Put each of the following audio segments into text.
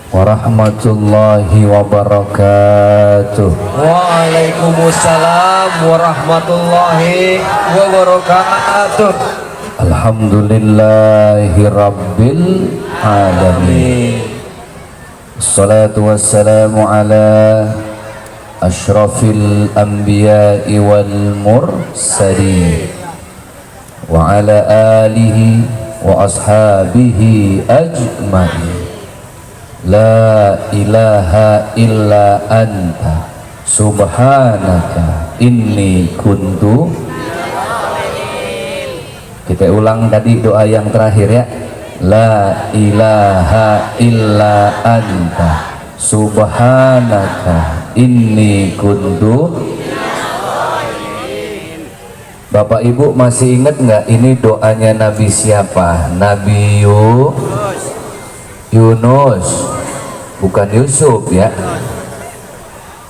warahmatullahi wabarakatuh. Waalaikumsalam warahmatullahi wabarakatuh. Alhamdulillahi rabbil alamin. Assalatu wassalamu ala asyrafil anbiya'i wal mursalin wa ala alihi wa ashabihi ajma'in. La ilaha illa anta subhanaka inni kuntu. Kita ulang tadi doa yang terakhir ya. La ilaha illa anta subhanaka inni kuntu. Bapak Ibu masih ingat nggak ini doanya Nabi siapa? Nabi Yunus, bukan Yusuf ya.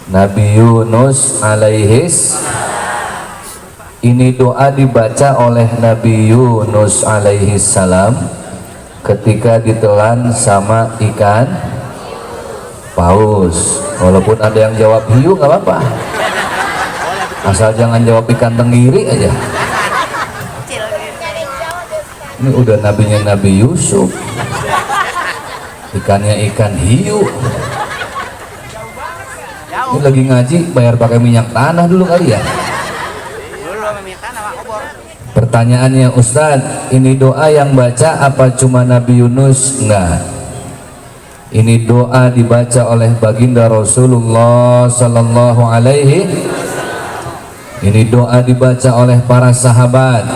Nabi Yunus alaihis. Ini doa dibaca oleh Nabi Yunus alaihis salam ketika ditelan sama ikan paus. Walaupun ada yang jawab hiu nggak apa-apa, asal jangan jawab ikan tenggiri aja. Ini udah nabinya Nabi Yusuf, ikannya ikan hiu. Ini lagi ngaji bayar pakai minyak tanah dulu kali ya. Pertanyaannya, Ustadz, ini doa yang baca apa cuma Nabi Yunus? Enggak, ini doa dibaca oleh baginda Rasulullah Sallallahu Alaihi. Ini doa dibaca oleh para sahabat.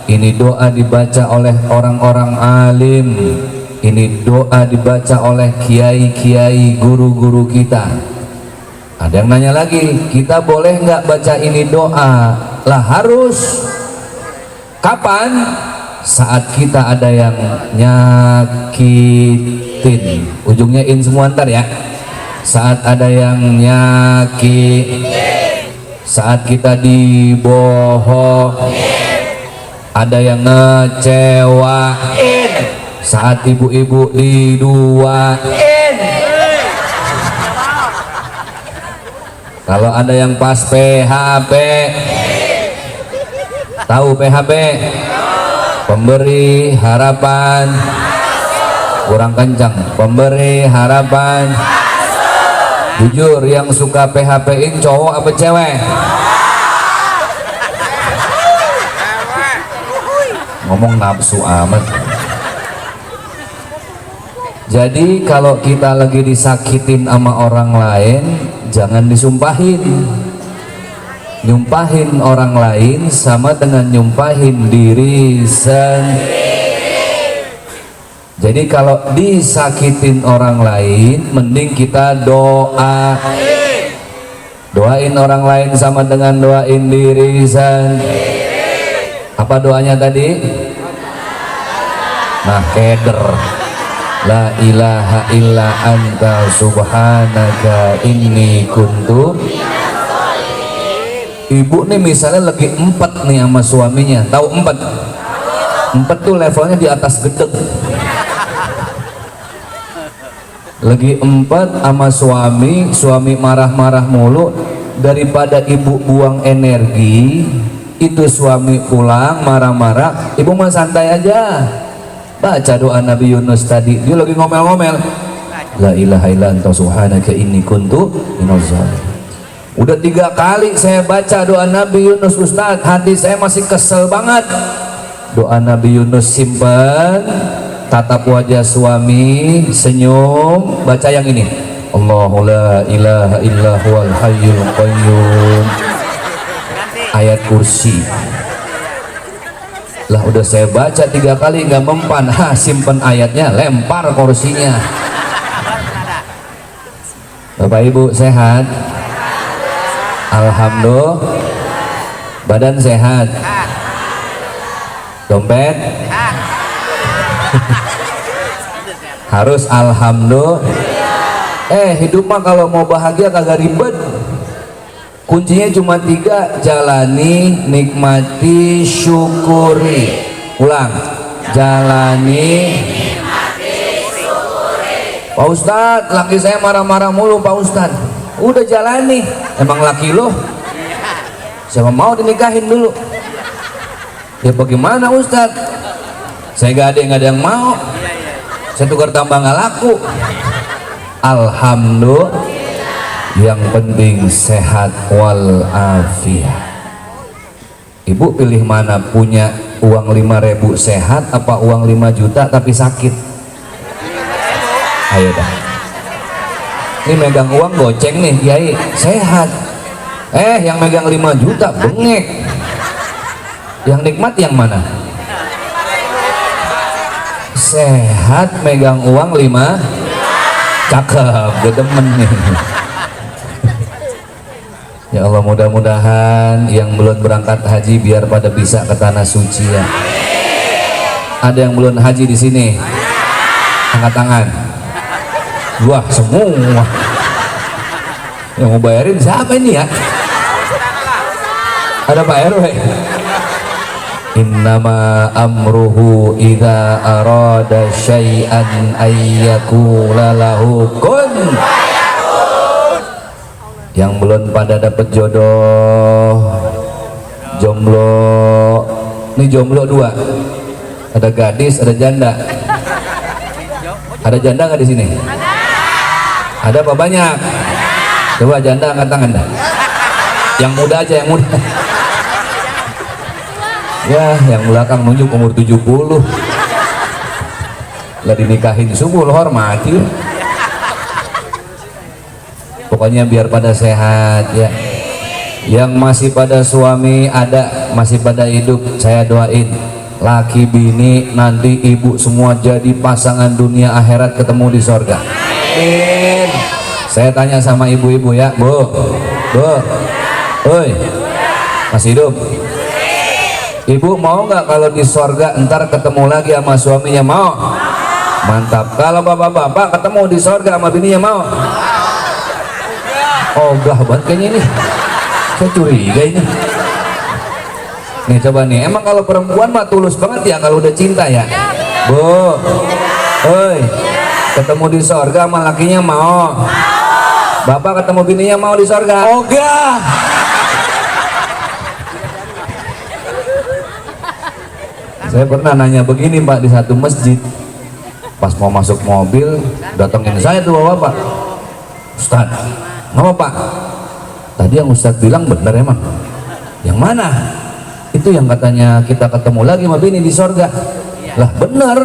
Ini doa dibaca oleh orang-orang alim. Ini doa dibaca oleh kiai-kiai, guru-guru kita. Ada yang nanya lagi, kita boleh nggak baca ini doa? Lah harus. Kapan? Saat kita ada yang nyakitin. Ujungnya in semua ntar ya. Saat ada yang nyakitin, saat kita dibohongin, ada yang ngecewain, saat ibu-ibu diduain. Kalau ada yang pas PHP, tahu PHP? Pemberi harapan. Kurang kencang. Pemberi harapan. Jujur, yang suka PHP-in cowok apa cewek? Ngomong nafsu amat. Jadi kalau kita lagi disakitin sama orang lain, jangan disumpahin. Nyumpahin orang lain sama dengan nyumpahin diri sendiri. Jadi kalau disakitin orang lain, mending kita doain. Doain orang lain sama dengan doain diri sendiri. Apa doanya tadi? Nah, keder. La ilaha illa anta subhanaka inni kuntu. Ibu nih misalnya lagi empet nih sama suaminya, tahu empet? Empet tuh levelnya di atas gedeg. Lagi empet sama suami marah-marah mulu, daripada ibu buang energi, itu suami pulang marah-marah, ibu mah santai aja. Baca doa Nabi Yunus tadi, dia lagi ngomel-ngomel. La ilaha illa anta subhanaka inni kuntu minaz zalimin. Udah 3 kali saya baca doa Nabi Yunus, Ustadz, hati saya masih kesel banget. Doa Nabi Yunus simpen, tatap wajah suami, senyum, baca yang ini. Allahu la ilaha illa huwal hayyul qayyum. Ayat kursi. Lah udah saya baca 3 kali nggak mempan, simpen ayatnya, lempar kursinya. Bapak Ibu sehat? Alhamdulillah. Badan sehat? Dompet? Harus alhamdulillah. Hidup mah kalau mau bahagia kagak ribet. Kuncinya cuma 3, jalani, nikmati, syukuri. Ulang, jalani, nikmati, syukuri. Pak Ustadz, laki saya marah-marah mulu Pak Ustadz. Udah jalani, emang laki lo siapa mau dinikahin dulu. Ya bagaimana Ustadz, saya gak ada yang mau, saya tukar tambah gak laku. Alhamdulillah, yang penting sehat walafiat. Ibu pilih mana, punya uang 5.000 sehat apa uang 5 juta tapi sakit? Ayo dah, ini megang uang goceng nih Kiai, sehat. Yang megang 5 juta bengek. Yang nikmat yang mana? Sehat megang uang 5. Cakep, gue demen nih. Ya Allah, mudah-mudahan yang belum berangkat haji biar pada bisa ke tanah suci ya. Ada yang belum haji di sini? Angkat tangan. Wah, semua. Yang mau bayarin siapa ini ya? Ada Pak RW. Innama amruhu idza arada syai'an ayyakula lahu kun. Yang belum pada dapat jodoh, jomblo. Ini jomblo 2. Ada gadis, ada janda. Ada janda nggak di sini? Ada apa banyak? Coba janda angkat tangan dah. Yang muda aja, yang muda. Ya, yang belakang nunjuk umur 70. Lah dinikahin subuh lo hormati. Pokoknya biar pada sehat ya. Yang masih pada suami ada, masih pada hidup, saya doain laki bini nanti ibu semua jadi pasangan dunia akhirat ketemu di sorga. Amin. Saya tanya sama ibu-ibu ya, Bu, oi, masih hidup? Ibu mau nggak kalau di sorga ntar ketemu lagi sama suaminya? Mau? Mantap. Kalau bapak-bapak ketemu di sorga sama bininya mau? Oh gah banget kayaknya ini, saya curiga ini. Nih coba nih, emang kalau perempuan mah tulus banget ya kalau udah cinta ya. Bu, oi, ketemu di sorga sama lakinya mau? Bapak ketemu bininya mau di sorga? Oh gah. Saya pernah nanya begini Pak di satu masjid, pas mau masuk mobil datengin saya tuh bapak, Ustad, kenapa Pak? Tadi yang Ustad bilang bener emang? Yang mana? Itu yang katanya kita ketemu lagi sama bini di sorga. Lah bener,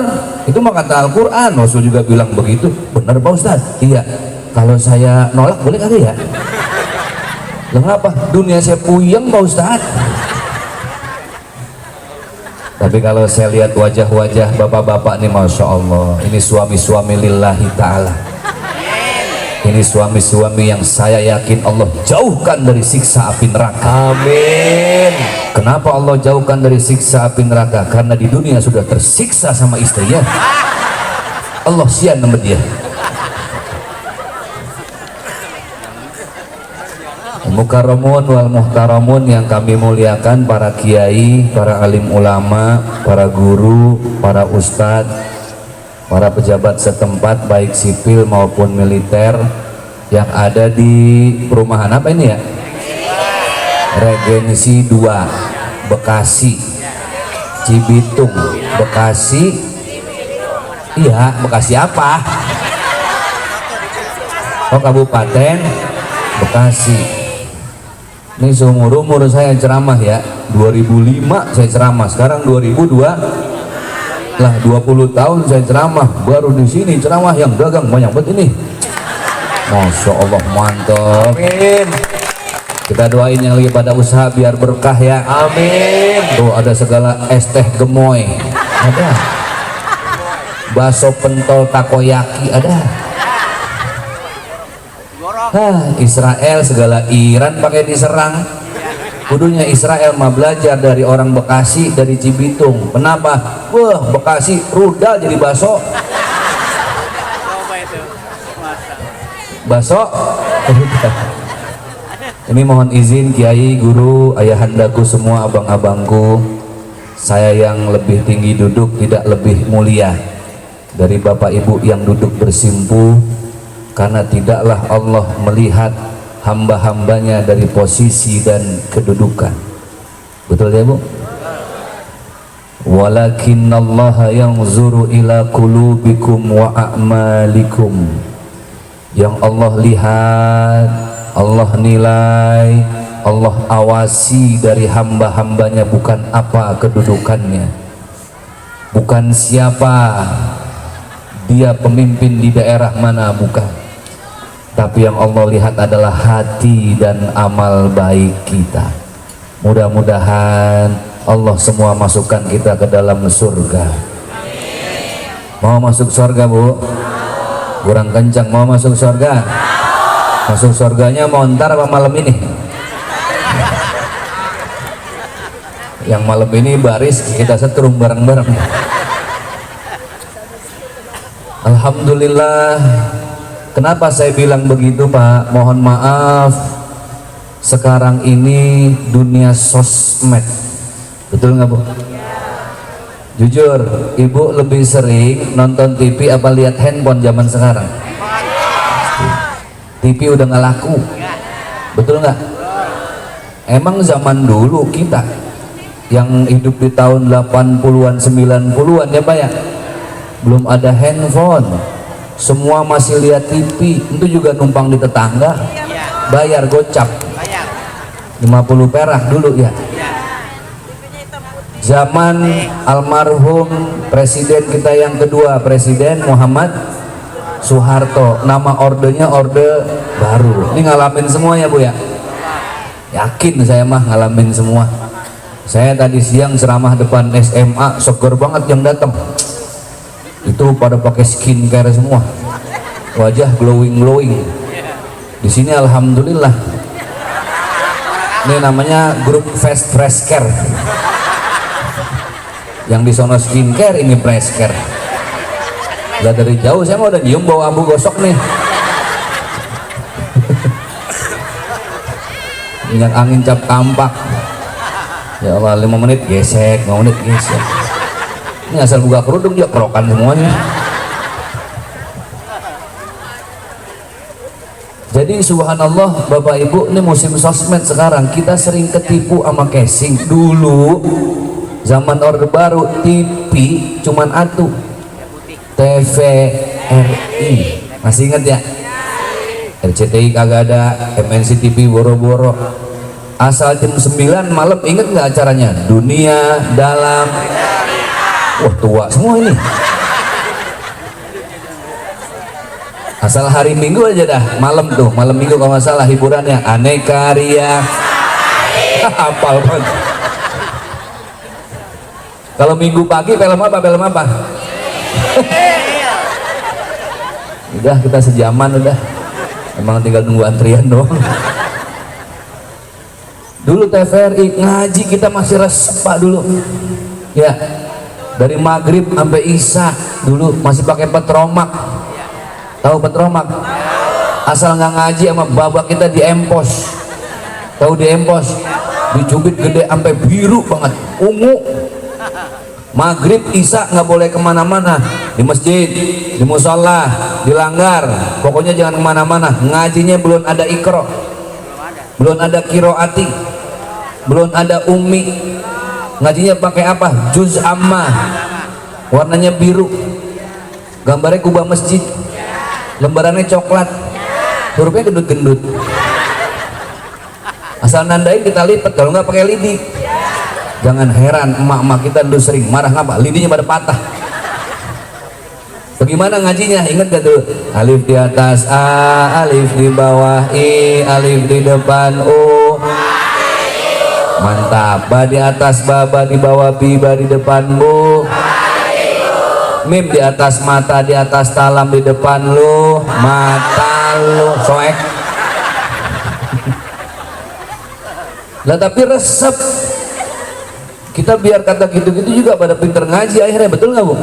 itu mah kata Al-Quran, Rasul juga bilang begitu. Bener Pak Ustad? Iya. Kalau saya nolak boleh kali ya? Lah kenapa? Dunia saya puyeng Pak Ustad. Tapi kalau saya lihat wajah-wajah bapak-bapak nih, Masya Allah, ini suami-suami lillahi ta'ala. Ini suami-suami yang saya yakin Allah jauhkan dari siksa api neraka. Amin. Kenapa Allah jauhkan dari siksa api neraka? Karena di dunia sudah tersiksa sama istrinya, Allah sian sama dia. Mukarramun wal muhtaramun yang kami muliakan, para kiai, para alim ulama, para guru, para ustadz, para pejabat setempat baik sipil maupun militer yang ada di perumahan apa ini ya? Regensi 2 Bekasi, Cibitung, Bekasi. Iya, Bekasi apa? Oh, Kabupaten Bekasi. Ini seumur-umur saya ceramah ya, 2005 saya ceramah, sekarang 2002 lah, 20 tahun saya ceramah, baru di sini ceramah yang dagang banyak banget ini. Masya Allah, mantap. Amin. Kita doain yang lagi pada usaha biar berkah ya. Amin. Tuh ada segala es teh gemoy, ada bakso pentol takoyaki, ada. Israel segala Iran pakai diserang. Kudunya Israel mah belajar dari orang Bekasi, dari Cibitung. Kenapa? Wah, Bekasi rudal jadi bakso. Bakso. Ini mohon izin kiai, guru, ayahandaku semua, abang-abangku, saya yang lebih tinggi duduk tidak lebih mulia. dari Bapak Ibu yang duduk bersimpuh, karena tidaklah Allah melihat hamba-hambanya dari posisi dan kedudukan. Betul ya Bu? Walakinnallaha yanzuru ila qulubikum wa a'malikum. Yang Allah lihat, Allah nilai, Allah awasi dari hamba-hambanya bukan apa kedudukannya, bukan siapa dia pemimpin di daerah mana, bukan, tapi yang Allah lihat adalah hati dan amal baik kita. Mudah-mudahan Allah semua masukkan kita ke dalam surga. Mau masuk surga Bu? Kurang kencang. Mau masuk surga? Masuk surganya mau ntar apa malam ini? Yang malam ini baris kita setrum bareng-bareng. Alhamdulillah. Kenapa saya bilang begitu Pak? Mohon maaf, sekarang ini dunia sosmed, betul nggak Bu? Jujur, Ibu lebih sering nonton TV apa lihat handphone zaman sekarang? TV udah nggak laku, betul nggak? Emang zaman dulu kita yang hidup di tahun 80-an 90-an ya Pak ya, belum ada handphone, semua masih lihat TV, itu juga numpang di tetangga, bayar gocap 50 perak dulu ya. Zaman almarhum presiden kita yang kedua, Presiden Muhammad Soeharto, nama ordenya orde baru. Ini ngalamin semua ya Bu ya? Yakin saya mah ngalamin semua. Saya tadi siang ceramah depan SMA, seger banget yang datang. Itu pada pakai skincare semua, wajah glowing. Di sini alhamdulillah. Ini namanya grup Fast Fresh Care. Yang di sono skincare, ini fresh care. Lah dari jauh saya mau udah nyium bau ambu gosok nih. Minyak angin cap kampak. Ya Allah, 5 menit gesek, 5 menit gesek. Ini asal buka kerudung dia kerokan semuanya. Jadi subhanallah Bapak Ibu, ini musim sosmed sekarang, kita sering ketipu sama casing. Dulu zaman orde baru TV cuman atu, TVRI, masih ingat ya? RCTI kagak ada, MNC TV boro-boro. Asal jam 9 malam, inget nggak acaranya? Dunia Dalam. Wah tua semua ini. Asal hari Minggu aja dah, malam tuh, malam Minggu kalau nggak salah hiburannya Aneka Ria. Hafal banget. Kalau Minggu pagi film apa? Film apa? Udah kita sejaman udah. Emang tinggal nunggu antrian doang. Dulu TVRI ngaji kita masih resep Pak dulu. Ya. Dari maghrib sampai isya dulu masih pakai petromak. Tahu petromak? Asal nggak ngaji sama babak kita di empos. Tahu di empos? Dicubit gede sampai biru banget, ungu. Maghrib isya nggak boleh kemana-mana, di masjid, di musola, dilanggar, pokoknya jangan kemana-mana. Ngajinya belum ada ikro, belum ada kiroati, belum ada ummi. Ngajinya pakai apa? Juz amma, warnanya biru, gambarnya kubah masjid, lembarannya coklat, hurufnya gendut-gendut. Asal nandain kita lipat, kalau nggak pakai lidik. Jangan heran emak-emak kita dulu sering marah, ngapa? Lidinya pada patah. Bagaimana ngajinya? Ingat gak tuh? Alif di atas A, alif di bawah I, alif di depan U. Mantap. Ba di atas ba, ba di bawah bi, ba di depan bu. Mim di atas mata, di atas talam, di depan lu. Mata lu. Soek. Lah tapi resep. Kita biar kata gitu-gitu juga pada pinter ngaji akhirnya, betul nggak Bu?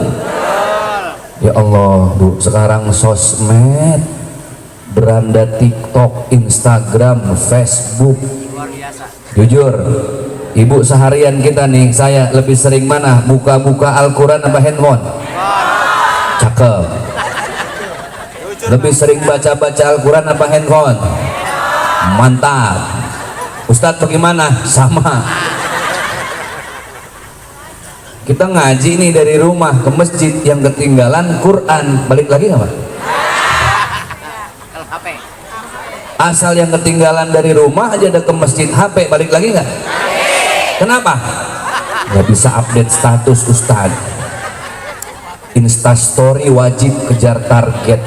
Ya Allah Bu, sekarang sosmed, beranda TikTok, Instagram, Facebook. Jujur, Ibu seharian kita nih, saya lebih sering mana? Buka-buka Al-Quran apa handphone? Cakep. Lebih sering baca-baca Al-Quran apa handphone? Mantap. Ustadz bagaimana? Sama. Kita ngaji nih dari rumah ke masjid, yang ketinggalan Quran balik lagi nggak Pak? Asal yang ketinggalan dari rumah aja ada ke masjid, HP balik lagi nggak? Kenapa? Nggak bisa update status Ustadz. Instastory wajib kejar target.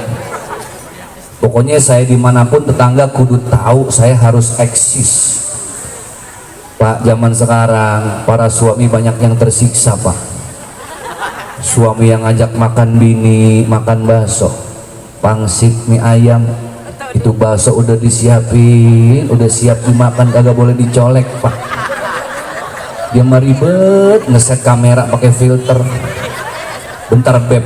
Pokoknya saya dimanapun tetangga kudu tahu saya harus eksis. Pak, zaman sekarang para suami banyak yang tersiksa Pak. Suami yang ngajak makan bini, makan bakso, pangsit, mie ayam, itu bakso udah disiapin, udah siap dimakan, kagak boleh dicolek Pak. Dia mah ribet ngeset kamera pakai filter. Bentar beb,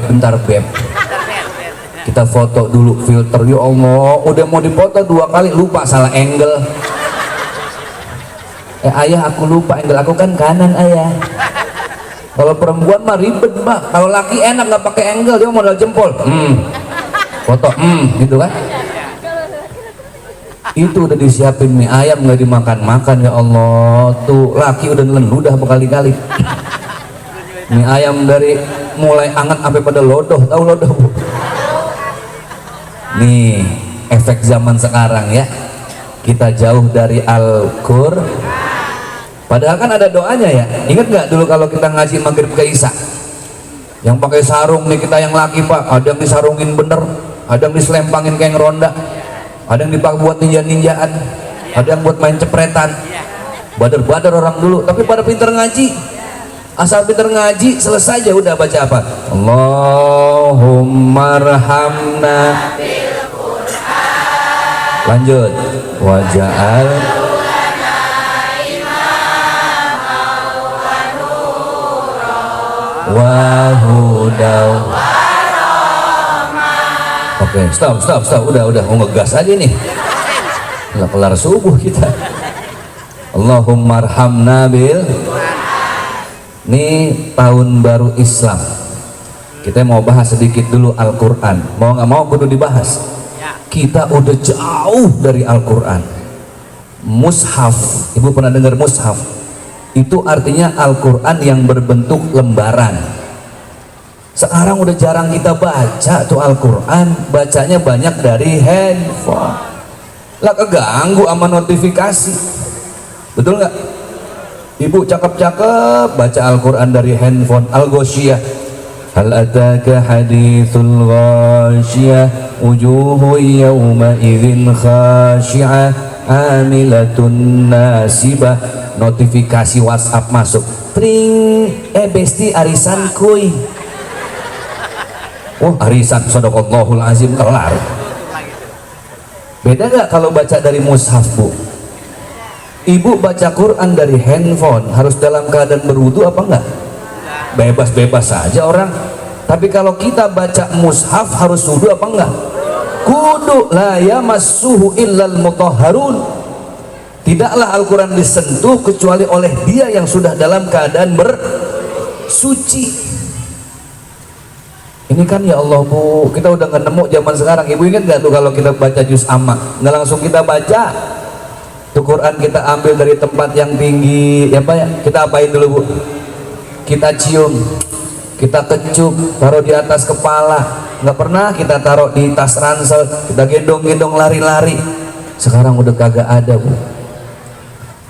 kita foto dulu filter. Ya Allah, udah mau dipoto 2 kali lupa salah angle. Ayah aku lupa angle aku kan kanan ayah. Kalau perempuan mah ribet Mbak, kalau laki enak nggak pakai angle, dia modal jempol, foto, gitu kan. Itu udah disiapin mie ayam nggak dimakan-makan. Ya Allah, tuh laki udah nelen udah berkali-kali. Mie ayam dari mulai anget sampai pada lodoh, tahu lodoh Bu? Nih efek zaman sekarang ya, kita jauh dari Al-Qur'an. Padahal kan ada doanya ya. Ingat nggak dulu kalau kita ngaji maghrib ke isya, yang pakai sarung nih kita yang laki Pak, ada yang disarungin bener, ada yang diselempangin kayak ronda, ada yang dipakai buat ninja-ninjaan, ada yang buat main cepretan. Badar-badar orang dulu, tapi pada pinter ngaji. Asal pinter ngaji selesai aja udah baca apa? Allahumma rahamna. Lanjut. Waja'al wahudaw. Oke, stop, udah mau ngegas aja nih. Nggak kelar subuh kita. Allahumma arhamna bil. Ini tahun baru Islam. Kita mau bahas sedikit dulu Al-Quran. Mau nggak mau kudu dibahas. Kita udah jauh dari Al-Quran. Mushaf, ibu pernah dengar mushaf? Itu artinya Al-Quran yang berbentuk lembaran. Sekarang udah jarang kita baca tuh Al-Quran, bacanya banyak dari handphone. Lah keganggu sama notifikasi. Betul nggak? Ibu cakep-cakep baca Al-Quran dari handphone. Al-Ghoshiyah, hal ataka hadithul ghasyiyah wujuhu yawma idzin khashi'ah amilatun nasibah. Notifikasi WhatsApp masuk, tring, besti arisan kuy. Arisan, sadaqallahul azim, kelar. Beda nggak kalau baca dari mushaf Bu? Ibu baca Quran dari handphone harus dalam keadaan berwudu apa enggak? Bebas-bebas saja orang. Tapi kalau kita baca mushaf harus wudu apa enggak? Kudu. La yamassuhu illal mutahharun. Tidaklah Al-Quran disentuh kecuali oleh dia yang sudah dalam keadaan bersuci. Ini kan ya Allah Bu, kita udah nggak nemu zaman sekarang. Ibu ingat nggak tuh kalau kita baca juz amma nggak langsung kita baca tuh Quran, kita ambil dari tempat yang tinggi ya Pak ya. Kita apain dulu Bu? Kita cium, kita kecup, taruh di atas kepala. Nggak pernah kita taruh di tas ransel, kita gendong-gendong lari-lari. Sekarang udah kagak ada Bu.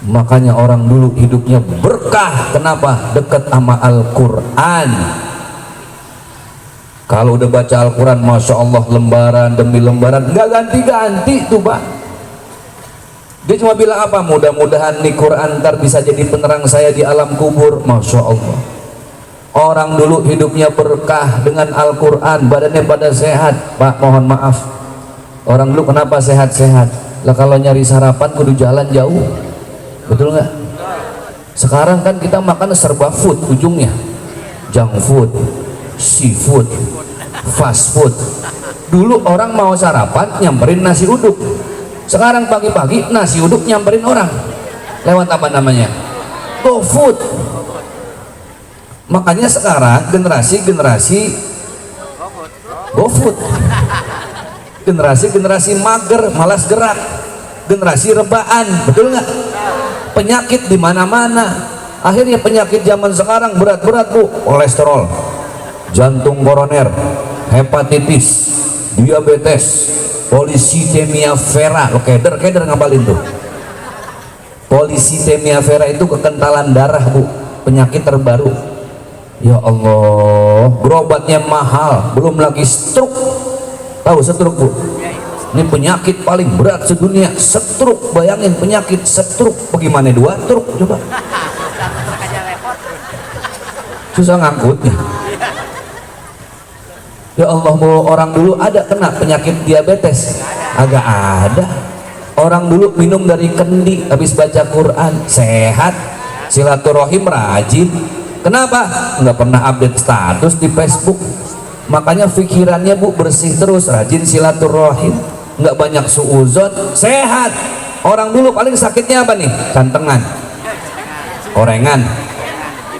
Makanya orang dulu hidupnya berkah. Kenapa? Dekat sama Al-Quran. Kalau udah baca Al-Quran, Masya Allah, lembaran demi lembaran, nggak ganti-ganti tuh Pak. Dia cuma bilang apa? Mudah-mudahan nih Quran ntar bisa jadi penerang saya di alam kubur. Masya Allah. Orang dulu hidupnya berkah dengan Al-Quran, badannya pada sehat Pak. Mohon maaf, orang dulu kenapa sehat-sehat? Lah kalau nyari sarapan kudu jalan jauh. Betul nggak? Sekarang kan kita makan serba food ujungnya, junk food, seafood, fast food. Dulu orang mau sarapan nyamperin nasi uduk. Sekarang pagi-pagi nasi uduk nyamperin orang lewat apa namanya? GoFood. Makanya sekarang generasi GoFood. Generasi mager, malas gerak, generasi rebaan, betul nggak? Penyakit di mana-mana. Akhirnya penyakit zaman sekarang berat-berat bu, kolesterol, jantung koroner, hepatitis, diabetes, polisitemia vera. Lo keder ngapalin tuh. Polisitemia vera itu kekentalan darah bu, penyakit terbaru. Ya Allah, berobatnya mahal, belum lagi stroke. Tahu stroke bu? Ini penyakit paling berat sedunia, stroke. Bayangin penyakit stroke, bagaimana 2 truk coba? Susah ngangkutnya. Ya Allah bu, orang dulu ada kena penyakit diabetes? Agak ada. Orang dulu minum dari kendi, habis baca Quran, sehat, silaturahim rajin. Kenapa? Nggak pernah update status di Facebook. Makanya pikirannya bu bersih terus, rajin silaturahim, nggak banyak suuzon, sehat. Orang dulu paling sakitnya apa nih? Cantengan, korengan,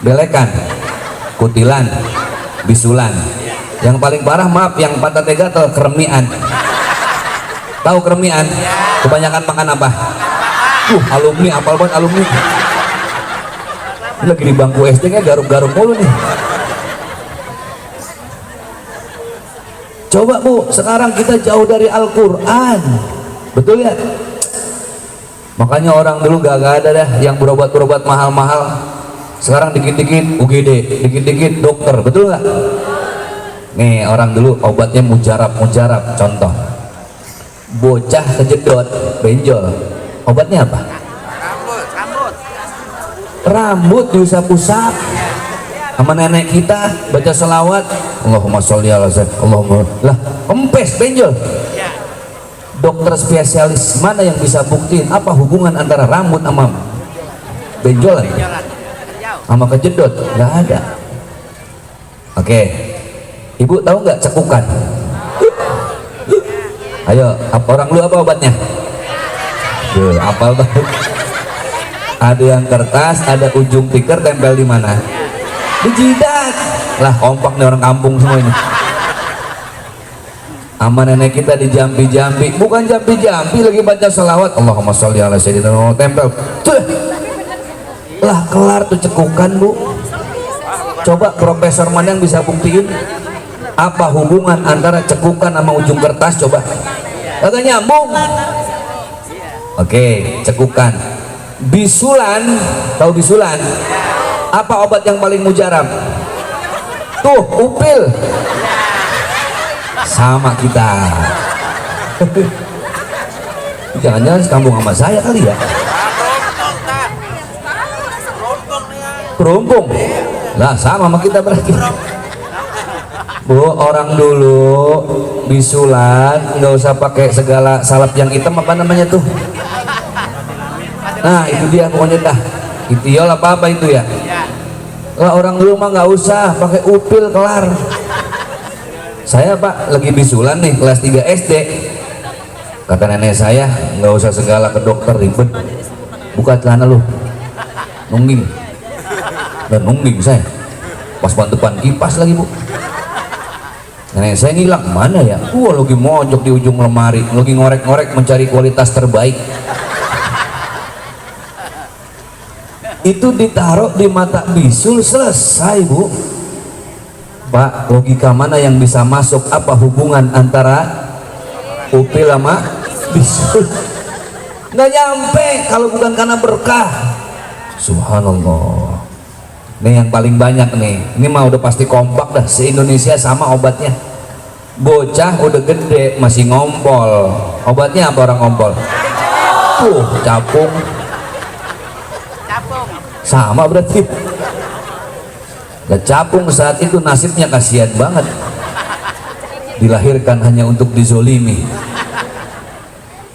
belekan, kutilan, bisulan. Yang paling parah maaf, yang pantat gatal, keremian. Tahu keremian? Kebanyakan makan apa? Alumni, apal banget alumni. Lagi di bangku SD nya garuk-garuk mulu nih. Coba bu, sekarang kita jauh dari Al-Quran, betul ya? Makanya orang dulu gak ada dah yang berobat mahal-mahal. Sekarang dikit-dikit UGD, dikit-dikit dokter, betul nggak? Nih orang dulu obatnya mujarab. Contoh, bocah kejedot benjol, obatnya apa? Rambut diusap-usap. Sama nenek kita baca selawat, Allahumma sholli ala sayyidina, Allahumma lah, kempes benjol. Dokter spesialis mana yang bisa buktiin apa hubungan antara rambut sama benjolan sama kejedot? Nggak ada. Oke, ibu tahu nggak cekukan? Ayo, apa orang lu apa obatnya? Apal banget. Ada yang kertas, ada ujung tikar, tempel di mana? Di jidat. Lah kompak nih orang kampung semua ini. Sama nenek kita di jambi-jambi, bukan jambi-jambi lagi baca salawat, Allahumma sholli ala sayyidina, tempel tuh. Lah kelar tuh cekukan bu. Coba profesor mana yang bisa buktiin apa hubungan antara cekukan sama ujung kertas? Coba kagak nyambung. Oke, cekukan. Bisulan, tahu bisulan? Apa obat yang paling mujarab? Tuh, upil. Sama kita. Jangan-jangan sekampung sama saya kali ya. Perumpung. Lah sama kita berarti. Bu, orang dulu bisulan nggak usah pakai segala salep yang hitam, apa namanya tuh? Nah itu dia pokoknya dah. Itiol apa itu ya? Lah orang dulu mah nggak usah pakai upil, kelar. Saya pak lagi bisulan nih kelas 3 SD, kata nenek saya nggak usah segala ke dokter, ribet, buka celana lu, nungging. Dan nungging saya pas depan kipas lagi bu. Nenek saya ngilang mana ya? Lagi mojok di ujung lemari, lagi ngorek-ngorek mencari kualitas terbaik. Itu ditaruh di mata bisul, selesai bu. Pak, logika mana yang bisa masuk? Apa hubungan antara upil sama bisul? Nggak nyampe kalau bukan karena berkah. Subhanallah. Nih yang paling banyak nih, ini mah udah pasti kompak dah se-Indonesia sama obatnya. Bocah udah gede masih ngompol, obatnya apa orang ngompol? Tuh capung. Sama berarti. Dan capung saat itu nasibnya kasihan banget, dilahirkan hanya untuk dizolimi.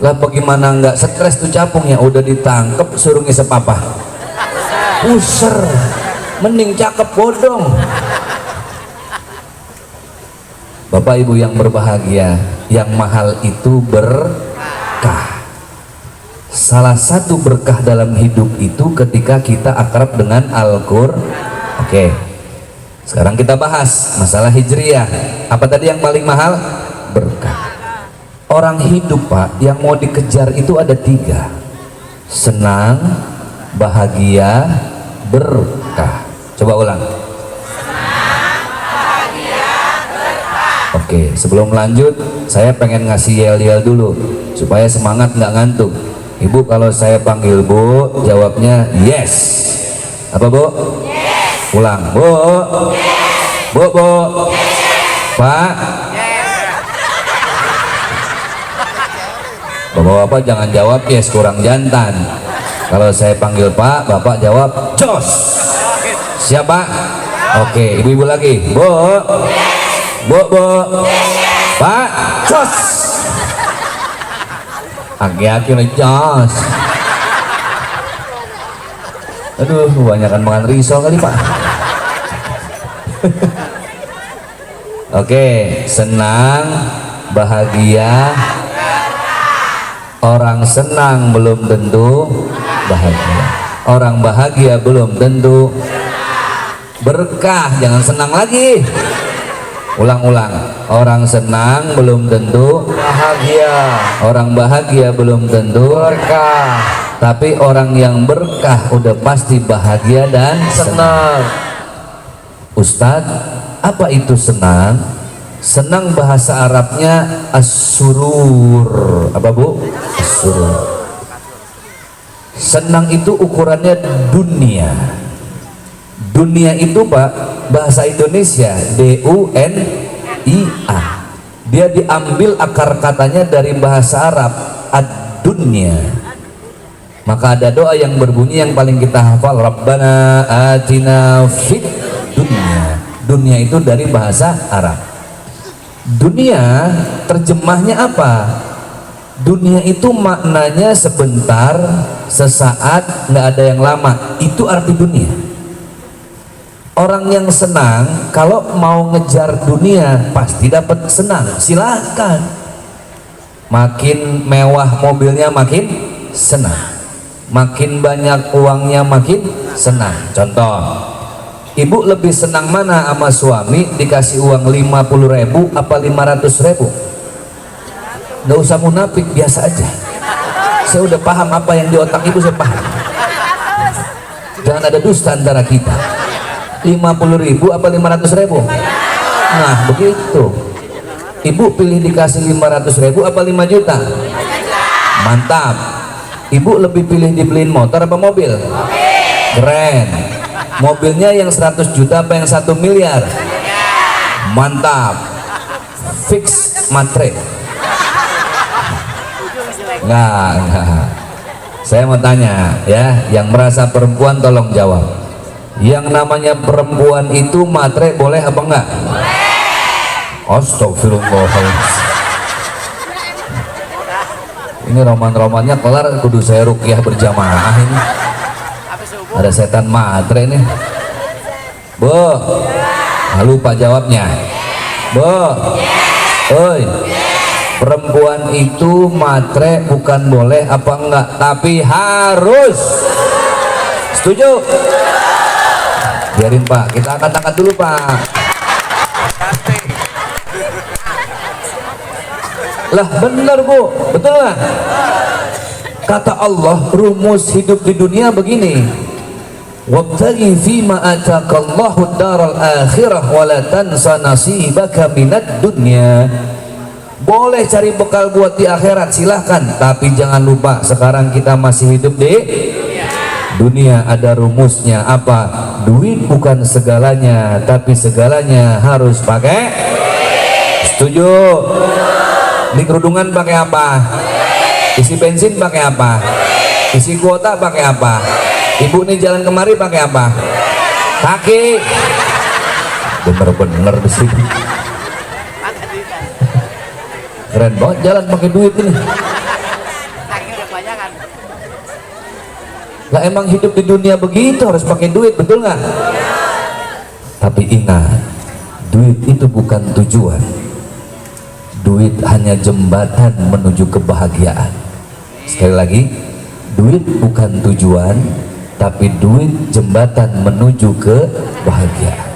Lah bagaimana nggak stres tuh capungnya, udah ditangkep suruh ngisep apa? User. Mending cakep bodong. Bapak ibu yang berbahagia, yang mahal itu berkah. Salah satu berkah dalam hidup itu ketika kita akrab dengan Al-Qur'an. Oke. Sekarang kita bahas masalah hijriyah. Apa tadi yang paling mahal? Berkah. Orang hidup Pak, yang mau dikejar itu ada 3: senang, bahagia, berkah. Coba ulang. Oke, sebelum lanjut saya pengen ngasih yel-yel dulu supaya semangat nggak ngantuk. Ibu kalau saya panggil Bu, jawabnya yes. Apa Bu? Yes. Ulang. Bu. Yes. Bu. Yes. Pak. Yes. Bapak-bapak jangan jawab yes, kurang jantan. Kalau saya panggil Pak, Bapak jawab jos. Siapa? Oke, ibu-ibu lagi. Bu. Yes. Bu, Pak, jos. Aki-aki jos. Aduh, kebanyakan makan risol kali Pak. Oke, senang, bahagia. Orang senang belum tentu bahagia. Orang bahagia belum tentu berkah. Jangan senang lagi. Ulang-ulang. Orang senang belum tentu bahagia. Orang bahagia belum tentu berkah. Tapi orang yang berkah udah pasti bahagia dan senang. Ustadz, apa itu senang? Senang bahasa Arabnya as-surur. Apa Bu? As-surur. Senang itu ukurannya dunia. Dunia itu Pak, bahasa Indonesia D-U-N-I-A. Dia diambil akar katanya dari bahasa Arab ad-dunya. Maka ada doa yang berbunyi yang paling kita hafal, Rabbana atina fid dunya. Dunia itu dari bahasa Arab. Dunia terjemahnya apa? Dunia itu maknanya sebentar, sesaat, nggak ada yang lama. Itu arti dunia. Orang yang senang kalau mau ngejar dunia pasti dapat senang. Silahkan. Makin mewah mobilnya makin senang. Makin banyak uangnya makin senang. Contoh, ibu lebih senang mana sama suami dikasih uang 50.000 apa 500.000? Nggak usah munafik, biasa aja. Saya udah paham apa yang di otak ibu, saya paham. Jangan ada dusta antara kita. 50.000 apa 500.000? Nah begitu. Ibu pilih dikasih 500.000 apa 5 juta? Mantap. Ibu lebih pilih dibeliin motor apa mobil? Keren. Mobilnya yang 100 juta apa yang 1 miliar? Mantap. Fix matre. Enggak. Saya mau tanya ya, yang merasa perempuan tolong jawab. Yang namanya perempuan itu matre boleh apa enggak? Boleh. Astagfirullahaladzim. Ini roman-romannya kelar, kudu saya ruqyah berjamaah ini. Ada setan matre nih. Bu, lupa jawabnya. Bu, oi, perempuan itu matre bukan boleh apa enggak, tapi harus. Setuju? Biarin Pak, kita angkat-angkat dulu Pak. Lah benar Bu, betul nggak? Kata Allah, rumus hidup di dunia begini. Wabtaghi fima ataqallahu daral akhirah wa la tansa nasibaka minad dunya. Boleh cari bekal buat di akhirat, silahkan, tapi jangan lupa sekarang kita masih hidup di dunia. Ada rumusnya apa? Duit bukan segalanya, tapi segalanya harus pakai. Setuju? Di kerudungan pakai apa? Isi bensin pakai apa? Isi kuota pakai apa? Ibu nih jalan kemari pakai apa? Kaki. Bener-bener di sini. Keren banget jalan pakai duit ini. Lah emang hidup di dunia begitu, harus pakai duit, betul nggak? Tapi ingat, duit itu bukan tujuan. Duit hanya jembatan menuju kebahagiaan. Sekali lagi, duit bukan tujuan, tapi duit jembatan menuju kebahagiaan.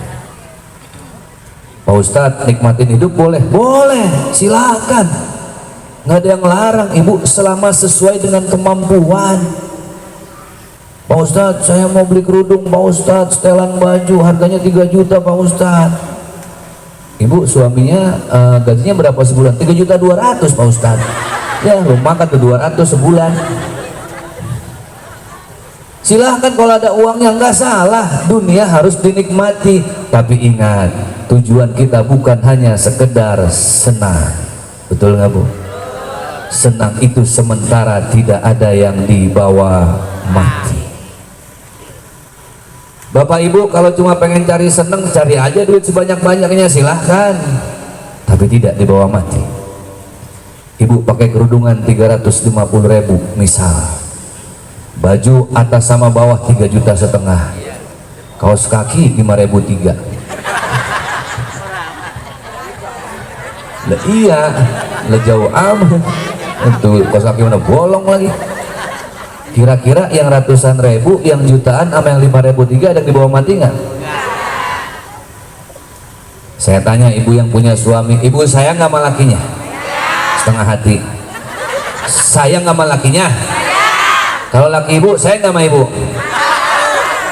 Pak Ustadz, nikmatin hidup boleh? Boleh, silakan. Nggak ada yang larang ibu, selama sesuai dengan kemampuan. Pak Ustadz, saya mau beli kerudung Pak Ustadz, setelan baju, harganya 3 juta Pak Ustadz. Ibu suaminya gajinya berapa sebulan? 3.200.000 Pak Ustadz. Ya rumah kan 200 sebulan. Silahkan kalau ada uangnya, nggak salah. Dunia harus dinikmati, tapi ingat tujuan kita bukan hanya sekedar senang. Betul nggak Bu? Senang itu sementara, tidak ada yang dibawa mati. Bapak Ibu kalau cuma pengen cari senang, cari aja duit sebanyak-banyaknya, silahkan, tapi tidak dibawa mati. Ibu pakai kerudungan 350.000 misal, baju atas sama bawah 3,5 juta, kaos kaki 5.300. Lah iya, lah jauh amat itu, kaos kaki mana bolong lagi. Kira-kira yang ratusan ribu, yang jutaan sama yang 5.300 ada yang dibawa mati nggak? Saya tanya ibu yang punya suami, ibu sayang nggak sama lakinya? Setengah hati. Sayang nggak sama lakinya? Kalau laki ibu sayang nggak sama ibu?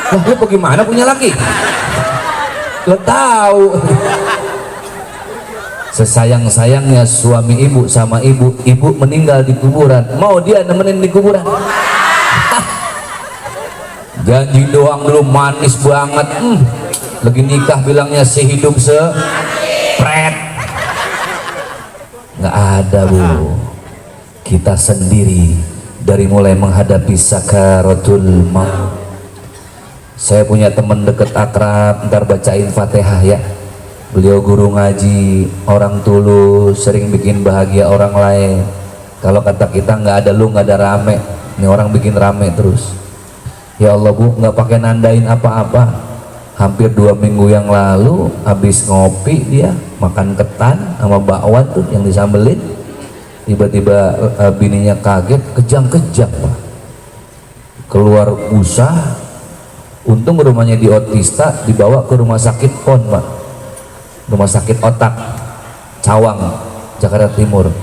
Lah lu bagaimana punya laki? Lo tahu. Sesayang-sayangnya suami ibu sama ibu, ibu meninggal di kuburan, mau dia nemenin di kuburan? Janji doang dulu manis banget, lagi nikah bilangnya sehidup sepret. Nggak ada Bu, kita sendiri dari mulai menghadapi sakaratul maut. Saya punya teman deket akrab, ntar bacain Fatihah ya. Beliau guru ngaji, orang tulus, sering bikin bahagia orang lain. Kalau kata kita nggak ada lu, nggak ada rame, ini orang bikin rame terus. Ya Allah Bu, nggak pakai nandain apa-apa. Hampir 2 minggu yang lalu habis ngopi dia makan ketan sama bakwan tuh yang disambelin, tiba-tiba bininya kaget, kejang-kejang Pak, keluar busa. Untung rumahnya di Otista, dibawa ke rumah sakit PON Pak, rumah sakit otak Cawang, Jakarta Timur.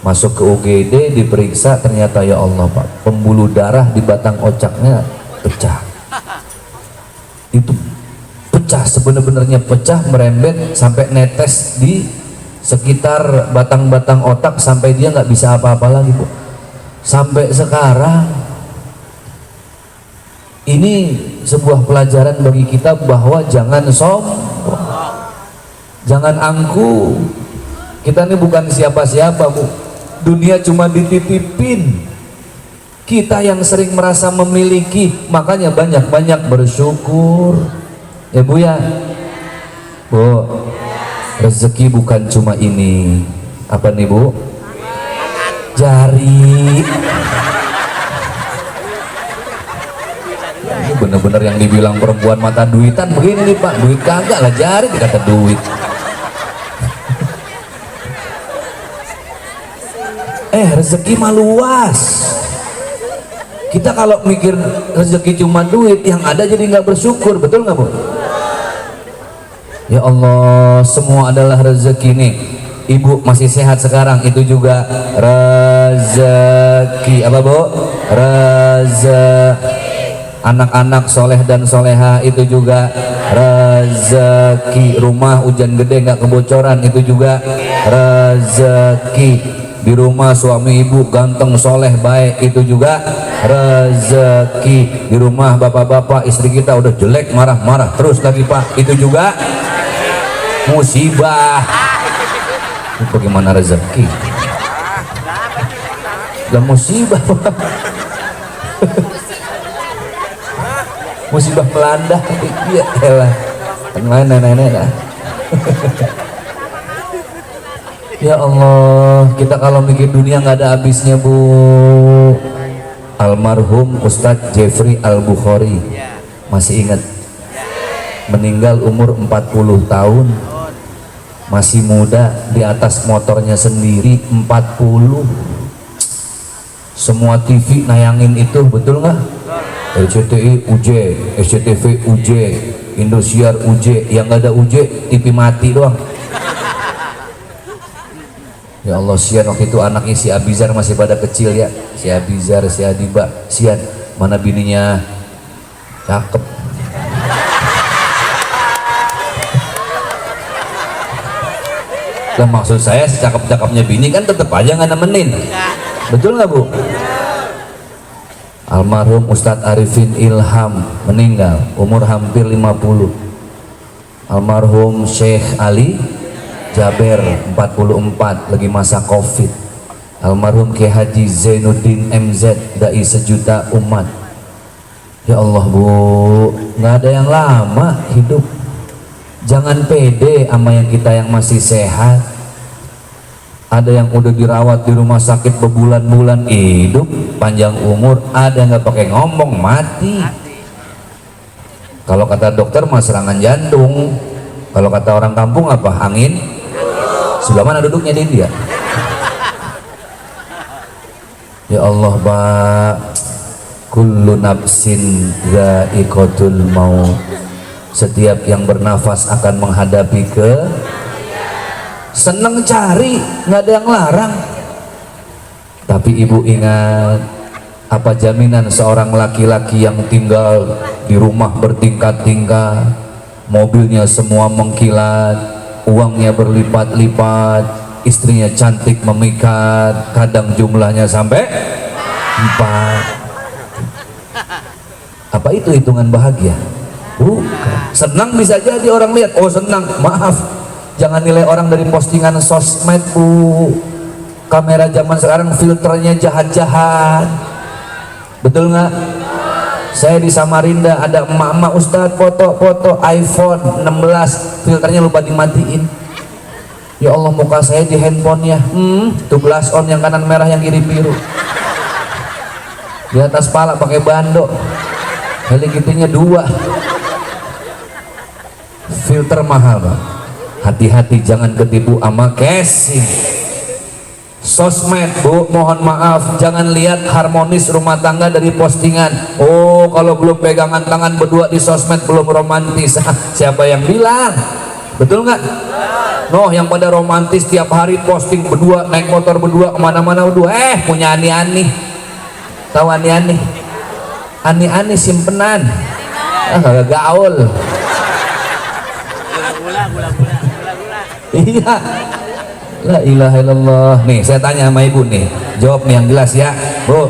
Masuk ke UGD, diperiksa, ternyata ya Allah Pak, pembuluh darah di batang otaknya pecah. Itu pecah, sebenar-benarnya pecah, merembet sampai netes di sekitar batang-batang otak, sampai dia nggak bisa apa-apa lagi Bu. Sampai sekarang ini sebuah pelajaran bagi kita bahwa jangan sombong, jangan angkuh. Kita ini bukan siapa-siapa Bu, dunia cuma dititipin. Kita yang sering merasa memiliki, makanya banyak-banyak bersyukur ya Bu ya. Bu, rezeki bukan cuma ini, apa nih Bu? Jari. Ini bener-bener yang dibilang perempuan mata duitan begini nih Pak, duit kagak lah, jari dikata duit. Rezeki mah luas. Kita kalau mikir rezeki cuma duit, yang ada jadi nggak bersyukur, betul nggak Bu? Ya Allah, semua adalah rezeki nih. Ibu masih sehat sekarang, itu juga rezeki. Apa Bu? Rezeki. Anak-anak soleh dan soleha, itu juga rezeki. Rumah hujan gede nggak kebocoran, itu juga rezeki. Di rumah suami ibu ganteng, soleh, baik, itu juga rezeki. Di rumah bapak-bapak istri kita udah jelek, marah-marah terus lagi Pak, itu juga musibah. Itu bagaimana rezeki? Lah musibah Pak. Musibah melanda. Iya elah, nenek-nenek dah. Ya Allah, kita kalau mikir dunia nggak ada habisnya Bu. Almarhum Ustadz Jeffrey Al-Bukhari, masih ingat? Meninggal umur 40 tahun, masih muda, di atas motornya sendiri 40. Semua TV nayangin itu, betul nggak? RCTI UJ, SCTV UJ, Indosiar UJ, yang nggak ada UJ TV mati doang. Ya Allah, sian waktu itu anaknya si Abizar masih pada kecil ya, si Abizar, si Adiba, sian, mana bininya cakep. Lah maksud saya secakep-cakepnya bini kan tetap aja nggak nemenin, betul nggak Bu? Almarhum Ustadz Arifin Ilham meninggal umur hampir 50. Almarhum Syekh Ali Jaber 44 lagi masa Covid. Almarhum Kiai Haji Zainuddin MZ dai sejuta umat. Ya Allah Bu, nggak ada yang lama hidup. Jangan pede sama yang kita yang masih sehat. Ada yang udah dirawat di rumah sakit berbulan-bulan hidup panjang umur, ada yang nggak pakai ngomong mati. Kalau kata dokter mah serangan jantung, kalau kata orang kampung apa, angin. Sebelah mana duduknya dia? Ya Allah Pak, kullu nafsin dha'iqatul maut. Setiap yang bernafas akan menghadapi seneng cari, nggak ada yang larang. Tapi ibu ingat, apa jaminan seorang laki-laki yang tinggal di rumah bertingkat-tingkat, mobilnya semua mengkilat, uangnya berlipat-lipat, istrinya cantik memikat, kadang jumlahnya sampai 4. Apa itu hitungan bahagia? Bukan. Senang bisa jadi orang lihat, oh senang, maaf, jangan nilai orang dari postingan sosmed Bu. Kamera zaman sekarang filternya jahat-jahat, betul nggak? Saya di Samarinda ada emak-emak Ustadz foto-foto iPhone 16 filternya lupa dimatiin. Ya Allah, muka saya di handphonenya tuh glass on yang kanan merah yang kiri biru, di atas pala pakai bando, helikitinya 2. Filter mahal Pak. Hati-hati jangan ketipu sama casing sosmed Bu. Mohon maaf, jangan lihat harmonis rumah tangga dari postingan. Oh, kalau belum pegangan tangan berdua di sosmed belum romantis. Siapa yang bilang? Betul nggak? Noh, yang pada romantis tiap hari posting berdua, naik motor berdua, kemana-mana berdua, punya ani-ani. Tahu ani-ani? Ani-ani simpenan, kagak gaul. Iya, la ilaha illallah. Nih saya tanya sama ibu nih, jawab nih yang jelas ya Bu.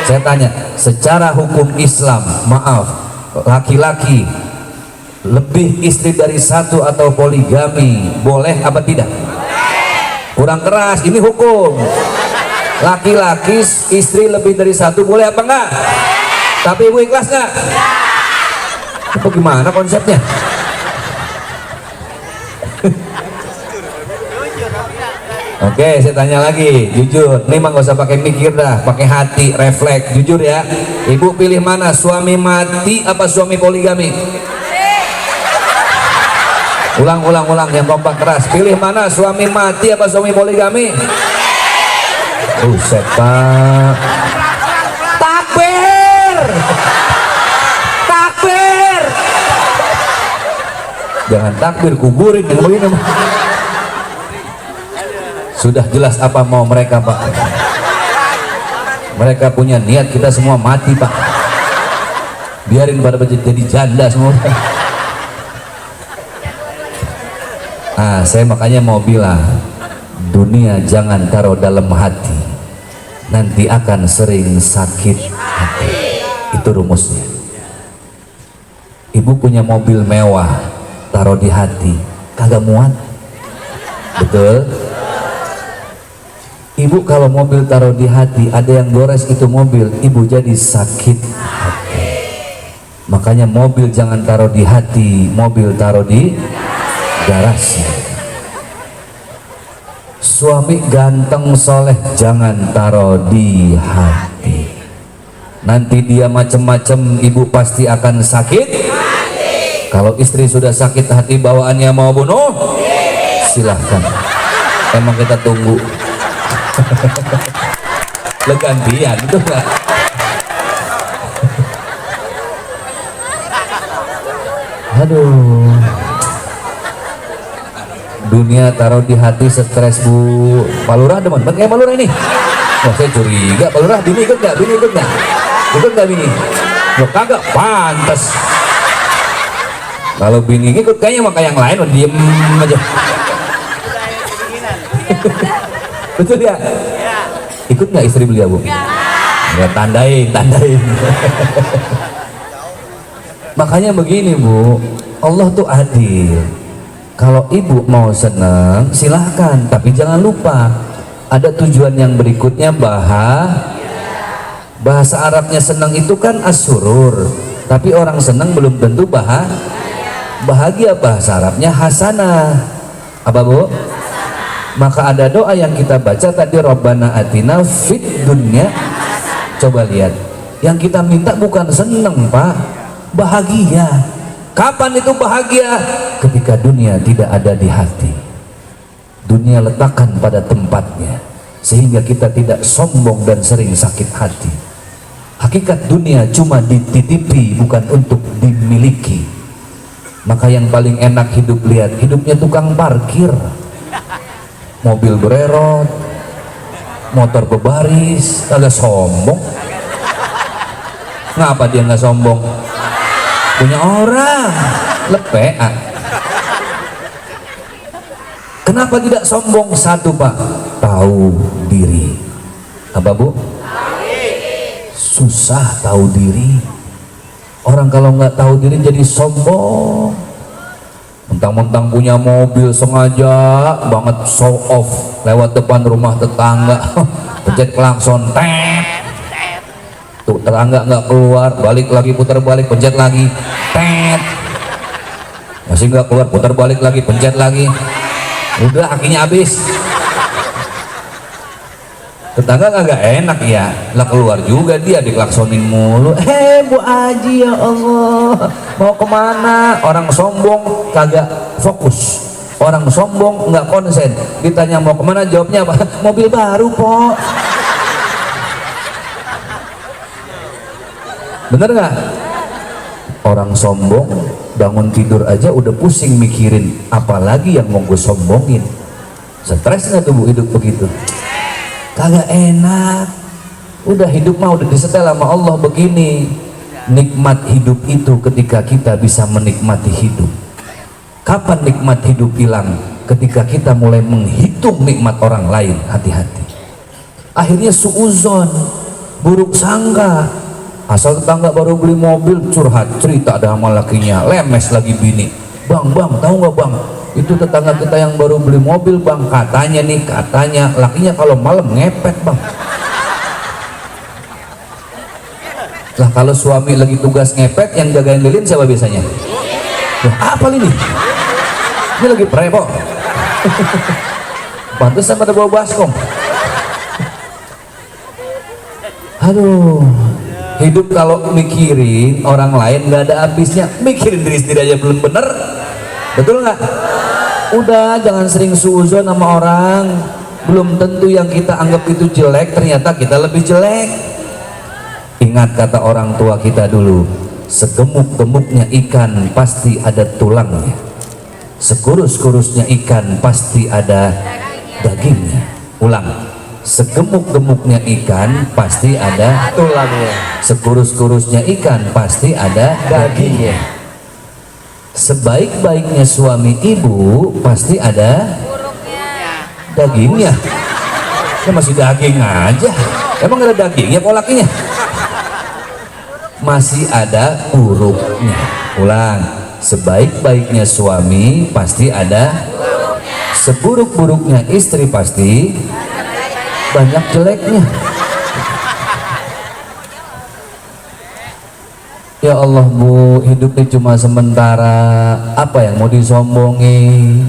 Saya tanya, secara hukum Islam, maaf, laki-laki lebih istri dari satu atau poligami boleh apa tidak? Kurang keras, ini hukum. Laki-laki istri lebih dari satu boleh apa enggak? Tapi ibu ikhlas nggak? Itu gimana konsepnya? Oke, saya tanya lagi, jujur. Nih mah gak usah pakai mikir dah, pakai hati, refleks, jujur ya. Ibu pilih mana, suami mati apa suami poligami? Ulang yang kompak keras. Pilih mana, suami mati apa suami poligami? Buset Pak. Takbir. Takbir. Jangan takbir, kuburin yang begini. Sudah jelas apa mau mereka Pak. Mereka punya niat kita semua mati Pak. Biarin pada jadi janda semua. Saya makanya mau bilang, dunia jangan taruh dalam hati, nanti akan sering sakit hati. Itu rumusnya. Ibu punya mobil mewah, taruh di hati, kagak muat. Betul? Ibu kalau mobil taruh di hati, ada yang gores itu mobil, ibu jadi sakit hati. Makanya mobil jangan taruh di hati, mobil taruh di garasi. Suami ganteng soleh jangan taruh di hati, nanti dia macem-macem, ibu pasti akan sakit hati. Kalau istri sudah sakit hati bawaannya mau bunuh, silahkan, emang kita tunggu. Legantian itu enggak? Aduh, dunia taruh di hati, stres bu. Pak Lurah demen banget Pak Lurah ini. Wah saya curiga, Pak Lurah bini ikut nggak? Bini ikut nggak? Ikut nggak bini? Loh kagak, pantas. Kalau bini ikut kayaknya maka yang lain udah diem aja. Betul ya? Ikut nggak istri beliau bu? Ya tandain. Makanya begini bu, Allah tuh adil. Kalau ibu mau senang silahkan, tapi jangan lupa ada tujuan yang berikutnya. Bahasa Arabnya senang itu kan asurur, tapi orang senang belum tentu bahagia. Bahasa Arabnya hasanah. Apa bu? Maka ada doa yang kita baca tadi, Rabbana atina fid dunya. Coba lihat, yang kita minta bukan senang pak, bahagia. Kapan itu bahagia? Ketika dunia tidak ada di hati, dunia letakkan pada tempatnya, sehingga kita tidak sombong dan sering sakit hati. Hakikat dunia cuma dititipi, bukan untuk dimiliki. Maka yang paling enak hidup, lihat hidupnya tukang parkir, mobil bererot, motor berbaris, agak sombong. Ngapa dia nggak sombong? Punya orang, lepea. Kenapa tidak sombong? Satu pak, tahu diri. Apa bu? Susah tahu diri. Orang kalau nggak tahu diri jadi sombong. Mentang-mentang punya mobil sengaja banget show off lewat depan rumah tetangga, pencet klakson, tet, tuh tetangga nggak keluar, balik lagi putar balik, pencet lagi, tet, masih nggak keluar, putar balik lagi, pencet lagi, udah akhirnya habis. Tetangga nggak enak ya, lah keluar juga dia diklaksonin mulu. Bu Aji ya Allah, mau kemana? Orang sombong kagak fokus, orang sombong nggak konsen. Ditanya mau kemana, jawabnya apa? Mobil baru po. Bener nggak? Orang sombong bangun tidur aja udah pusing mikirin apalagi yang mau gue sombongin. Stres nggak tuh bu hidup begitu? Kagak enak. Udah hidup mah udah disetel sama Allah begini. Nikmat hidup itu ketika kita bisa menikmati hidup. Kapan nikmat hidup hilang? Ketika kita mulai menghitung nikmat orang lain. Hati-hati. Akhirnya suuzon, buruk sangka. Asal tetangga baru beli mobil curhat cerita ada sama lakinya, lemes lagi bini. Bang tahu nggak bang, itu tetangga kita yang baru beli mobil bang, katanya lakinya kalau malam ngepet bang. Lah kalau suami lagi tugas ngepet, yang jagain lilin siapa biasanya? Apa ini? Ini lagi prepo. Pantesan pada bawa baskom. Aduh, hidup kalau mikirin orang lain nggak ada habisnya, mikirin diri sendiri aja belum bener. Betul nggak? Udah jangan sering suuzon sama orang. Belum tentu yang kita anggap itu jelek ternyata kita lebih jelek. Ingat kata orang tua kita dulu, segemuk-gemuknya ikan pasti ada tulangnya, sekurus-kurusnya ikan pasti ada dagingnya. Ulang, segemuk-gemuknya ikan pasti ada tulangnya, sekurus-kurusnya ikan pasti ada dagingnya. Sebaik-baiknya suami ibu pasti ada dagingnya. Ya masih daging aja, emang ada dagingnya kok lakinya? Masih ada buruknya. Ulang, sebaik-baiknya suami pasti ada, seburuk-buruknya istri pasti banyak jeleknya. Ya Allah bu, hidupnya cuma sementara, apa yang mau disombongi?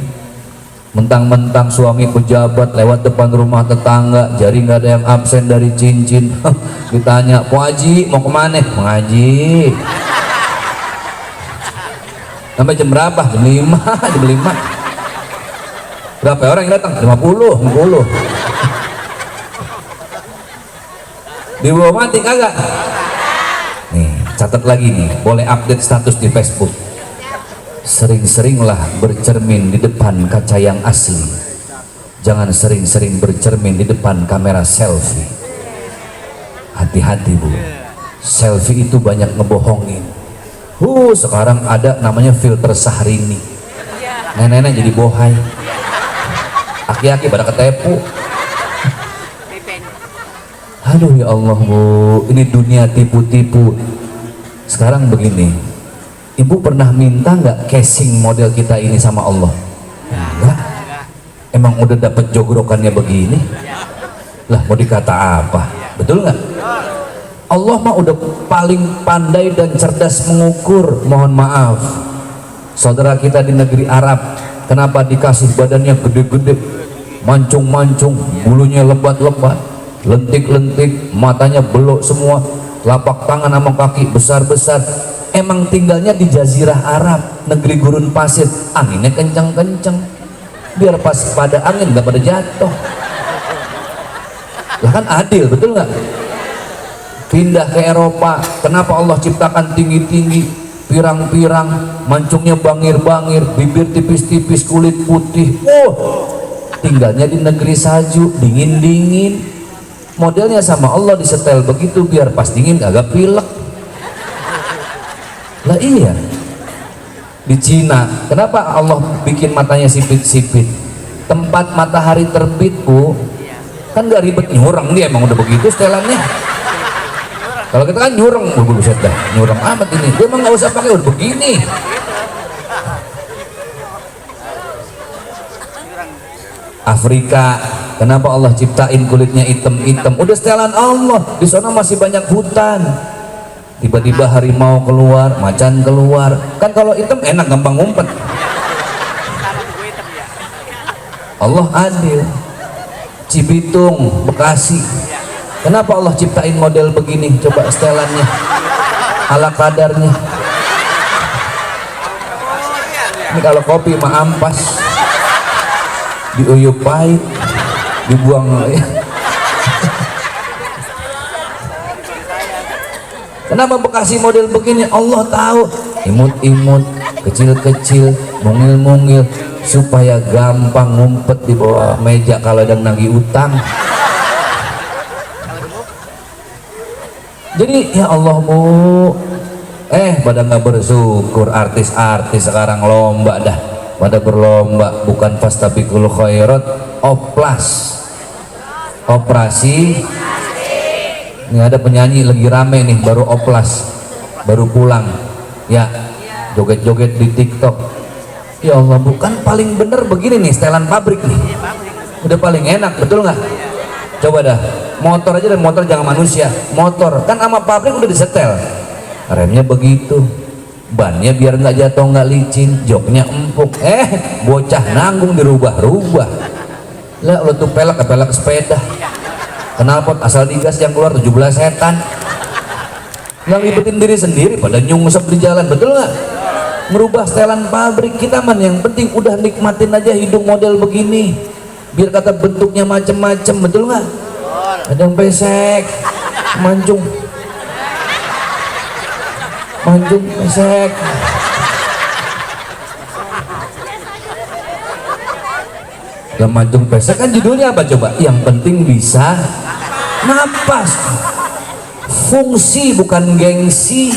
Mentang-mentang suami pejabat lewat depan rumah tetangga, jadi nggak ada yang absen dari cincin. Ditanya, Po Haji mau kemana? Mengaji. Sampai jam berapa? Jam 5, jam 5. Berapa orang yang datang? 50. Dibawa mati kagak? Nih, catat lagi nih, boleh update status di Facebook. sering-seringlah bercermin di depan kaca yang asli, jangan sering-sering bercermin di depan kamera selfie. Hati-hati Bu, selfie itu banyak ngebohongin. Sekarang ada namanya filter Syahrini, nenek-nenek jadi bohai, aki-aki pada ketepu. Aduh ya Allah Bu, ini dunia tipu-tipu. Sekarang begini, Ibu pernah minta nggak casing model kita ini sama Allah? Enggak. Emang udah dapet jogrokannya begini? Lah mau dikata apa? Betul nggak? Allah mah udah paling pandai dan cerdas mengukur. Mohon maaf, saudara kita di negeri Arab, kenapa dikasih badannya gede-gede, mancung-mancung, bulunya lebat-lebat, lentik-lentik, matanya belok semua, lapak tangan sama kaki besar-besar. Emang tinggalnya di Jazirah Arab, negeri gurun pasir, anginnya kencang-kencang, biar pas pada angin nggak pada jatuh. Lah kan adil, betul nggak? Pindah ke Eropa, kenapa Allah ciptakan tinggi-tinggi, pirang-pirang, mancungnya bangir-bangir, bibir tipis-tipis, kulit putih. Tinggalnya di negeri salju, dingin-dingin. Modelnya sama Allah disetel begitu biar pas dingin agak pilek. Lah iya, di Cina kenapa Allah bikin matanya sipit-sipit? Tempat matahari terbit Bu, kan gak ribet nyurang, dia emang udah begitu setelannya. Kalau kita kan nyurang, buset dah, nyurang amat ini. Dia emang gak usah pakai, udah begini. Afrika, kenapa Allah ciptain kulitnya hitam-hitam? Udah setelan Allah, di sana masih banyak hutan. Tiba-tiba harimau keluar, macan keluar. Kan kalau hitam enak, gampang ngumpet. Allah adil. Cibitung, Bekasi, kenapa Allah ciptain model begini? Coba setelannya, ala kadarnya. Ini kalau kopi mah ampas, diuyup pahit, dibuang ya. Kenapa Bekasi model begini? Allah tahu, imut-imut, kecil-kecil, mungil-mungil, supaya gampang ngumpet di bawah meja kalau ada nagih utang. Jadi ya Allah Bu, pada nggak bersyukur. Artis-artis sekarang lomba dah, pada berlomba, bukan fastabiqul khairat, oplas, operasi. Ini ada penyanyi lagi rame nih, baru oplas, baru pulang ya, joget-joget di TikTok. Ya Allah Bu, kan paling bener begini nih, setelan pabrik nih, udah paling enak, betul nggak? Coba dah, motor aja, dan motor jangan manusia, motor kan sama pabrik udah disetel, remnya begitu, bannya biar nggak jatuh, nggak licin, joknya empuk. Bocah nanggung dirubah-rubah. Lah lo tuh pelek sepeda, knalpot asal digas yang keluar 17 setan. Nggak ngikutin diri sendiri, pada nyungsep di jalan, betul nggak? Merubah setelan pabrik. Kita man yang penting udah nikmatin aja hidung model begini, biar kata bentuknya macem-macem, betul nggak? Ada yang pesek, mancung, pesek. Dan mancung pesek kan judulnya apa coba? Yang penting bisa napas, fungsi bukan gengsi.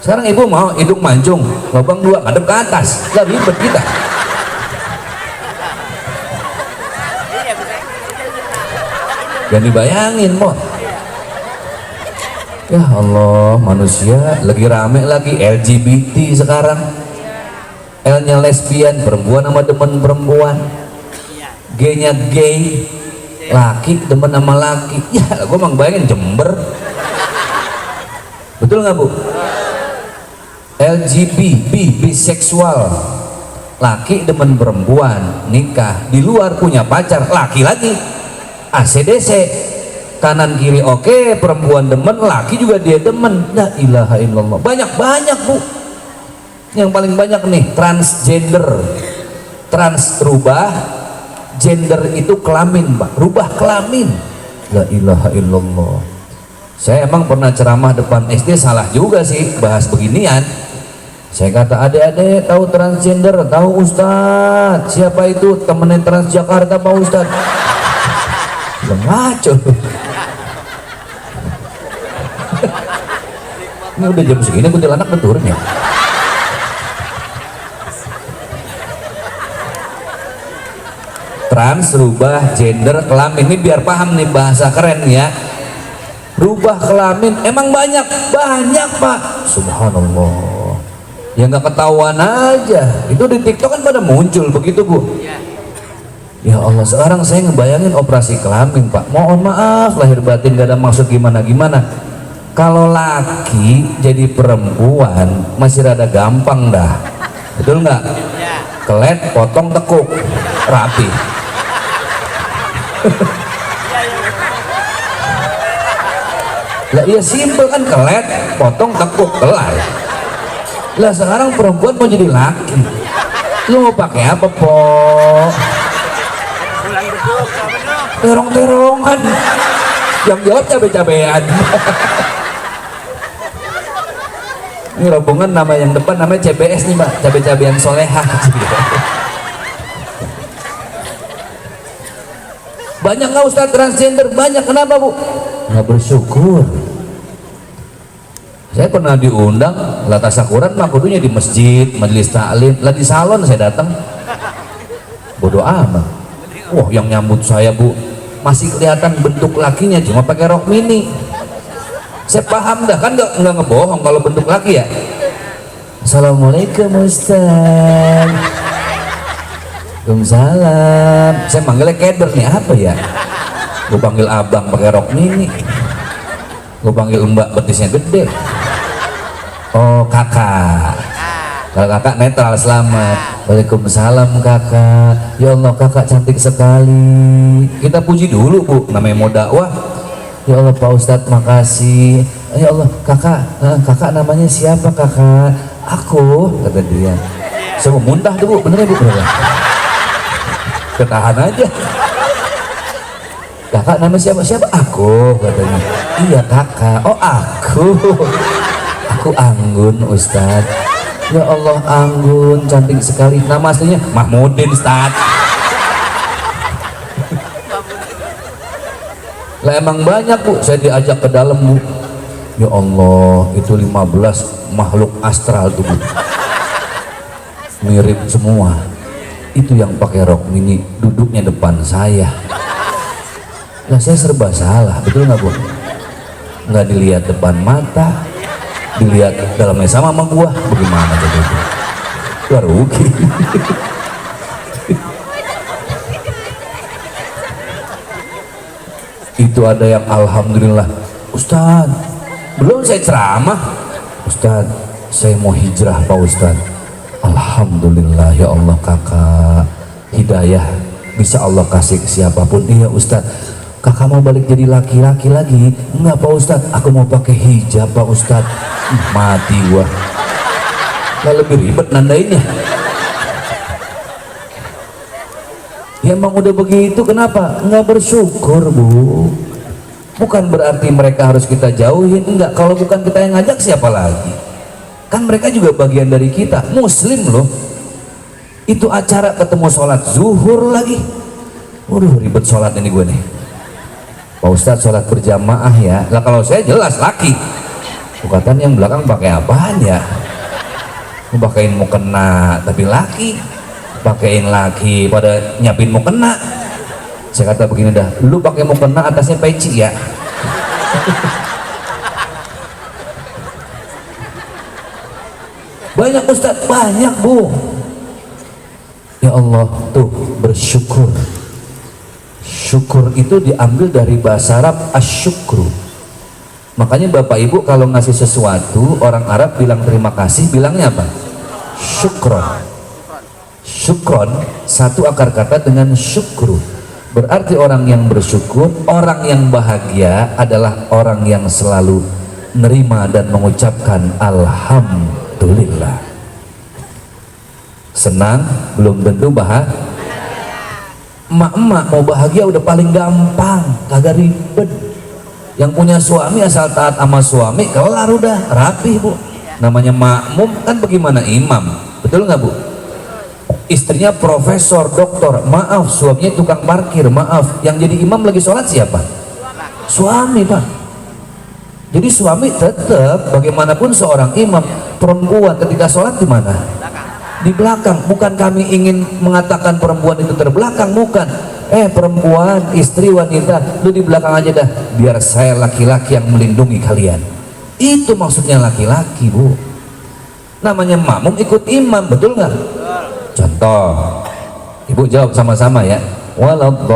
Sekarang ibu mau hidung mancung, lubang 2 ngadep ke atas, lah ribet kita. Jangan dibayangin Mo. Ya Allah, manusia lagi rame lagi LGBT sekarang. L-nya lesbian, perempuan sama demen perempuan. G-nya gay, laki demen sama laki. Ya gue emang bayangin Jember, betul nggak Bu? LGBT, biseksual, laki demen perempuan, nikah, di luar punya pacar, laki lagi. ACDC, kanan kiri oke, perempuan demen, laki juga dia demen. La ilaha illallah. Banyak Bu. Yang paling banyak nih transgender, trans rubah, gender itu kelamin Pak, rubah kelamin. La ilaha illallah. Saya emang pernah ceramah depan SD, salah juga sih bahas beginian. Saya kata, adik-adik tahu transgender? Tahu Ustadz. Siapa itu? Temenin Transjakarta Pak Ustadz. Ngaco. Ini udah jam segini kuntilanak udah turun ya. Trans, rubah gender kelamin, ini biar paham nih bahasa keren ya. Rubah kelamin emang banyak Pak. Subhanallah. Ya nggak ketahuan aja. Itu di TikTok kan pada muncul begitu Bu. Ya Allah, sekarang saya ngebayangin operasi kelamin Pak. Mohon maaf lahir batin gak ada maksud gimana-gimana. Kalau laki jadi perempuan masih rada gampang dah. Betul nggak? Kelet, potong, tekuk, rapi. Lah iya simpel kan, kelet, potong, tekuk, kelar. Lah sekarang perempuan mau jadi laki. Lu mau pakai apa, Po? Terong-terongan. Yang jawab cabe-cabean. Ini rombongan nama yang depan namanya CBS nih Mbak, cabe-cabean soleha. Banyak nggak Ustadz transgender? Banyak. Kenapa Bu? Nggak bersyukur. Saya pernah diundang lah tasakuran mah kudunya di masjid, majelis taklim, lah di salon saya datang. Bodoh amat. Wah, yang nyambut saya Bu masih kelihatan bentuk lakinya cuma pakai rok mini. Saya paham dah, kan nggak ngebohong kalau bentuk laki ya. Assalamualaikum Ustaz. Waalaikumsalam. Saya manggilnya keder nih, apa ya? Gue panggil abang pakai rok mini. Gue panggil mbak betisnya gede. Oh kakak. Kalau kakak netral, selamat. Waalaikumsalam kakak. Ya Allah kakak cantik sekali. Kita puji dulu Bu, namanya mau dakwah. Ya Allah Pak Ustadz makasih. Ya Allah kakak namanya siapa kakak? Aku, kata dia. Saya mau muntah tuh Bu, bener ya Bu? Bener. Ketahan aja. Kakak nama siapa? Aku, katanya. Iya kakak. Oh aku Anggun Ustadz. Ya Allah Anggun cantik sekali. Nama aslinya Mahmudin Ustadz. Lah emang banyak Bu, saya diajak ke dalam Bu. Ya Allah, itu 15 makhluk astral tuh Bu. Mirip semua. Itu yang pakai rok mini duduknya depan saya. Lah saya serba salah, betul nggak Bu? Nggak dilihat depan mata, dilihat dalamnya sama gua. Bagaimana coba itu? Gua rugi. Itu ada yang alhamdulillah Ustadz, belum saya ceramah Ustadz, saya mau hijrah Pak Ustadz. Alhamdulillah ya Allah kakak, hidayah bisa Allah kasih ke siapapun. Iya Ustadz, kakak mau balik jadi laki-laki lagi? Enggak Pak Ustadz, aku mau pakai hijab Pak Ustadz. Mati gua. Lah lebih ribet nandainnya. Ya emang udah begitu, kenapa? Nggak bersyukur Bu. Bukan berarti mereka harus kita jauhin, enggak. Kalau bukan kita yang ngajak siapa lagi? Kan mereka juga bagian dari kita, muslim loh. Itu acara ketemu sholat zuhur lagi. Waduh ribet sholat ini gue nih. Pak Ustadz sholat berjamaah ya. Lah kalau saya jelas laki. Bukatan yang belakang pakai apaan ya? Pakaiin mukena tapi laki. Pakein laki pada nyapin mau kena. Saya kata begini dah, lu pakai mau kena atasnya peci ya. Banyak Ustadz, banyak Bu. Ya Allah tuh bersyukur. Syukur itu diambil dari bahasa Arab asyukru. Makanya Bapak Ibu kalau ngasih sesuatu, orang Arab bilang terima kasih, bilangnya apa? Syukron. Syukron satu akar kata dengan syukru, berarti orang yang bersyukur, orang yang bahagia adalah orang yang selalu menerima dan mengucapkan alhamdulillah. Senang belum tentu bahagia. Emak-emak mau bahagia udah paling gampang, kagak ribet. Yang punya suami asal taat sama suami kelar udah rapi Bu. Namanya makmum kan bagaimana imam, betul nggak Bu? Istrinya profesor, doktor, maaf suaminya tukang parkir, maaf yang jadi imam lagi sholat siapa? Suami Pak. Jadi suami tetap bagaimanapun seorang imam, perempuan ketika sholat di mana? Di belakang. Bukan kami ingin mengatakan perempuan itu terbelakang, bukan. Perempuan, istri, wanita, lu di belakang aja dah, biar saya laki-laki yang melindungi kalian. Itu maksudnya laki-laki Bu. Namanya makmum ikut imam, betul nggak? Contoh, ibu jawab sama-sama ya. Waladhdallin.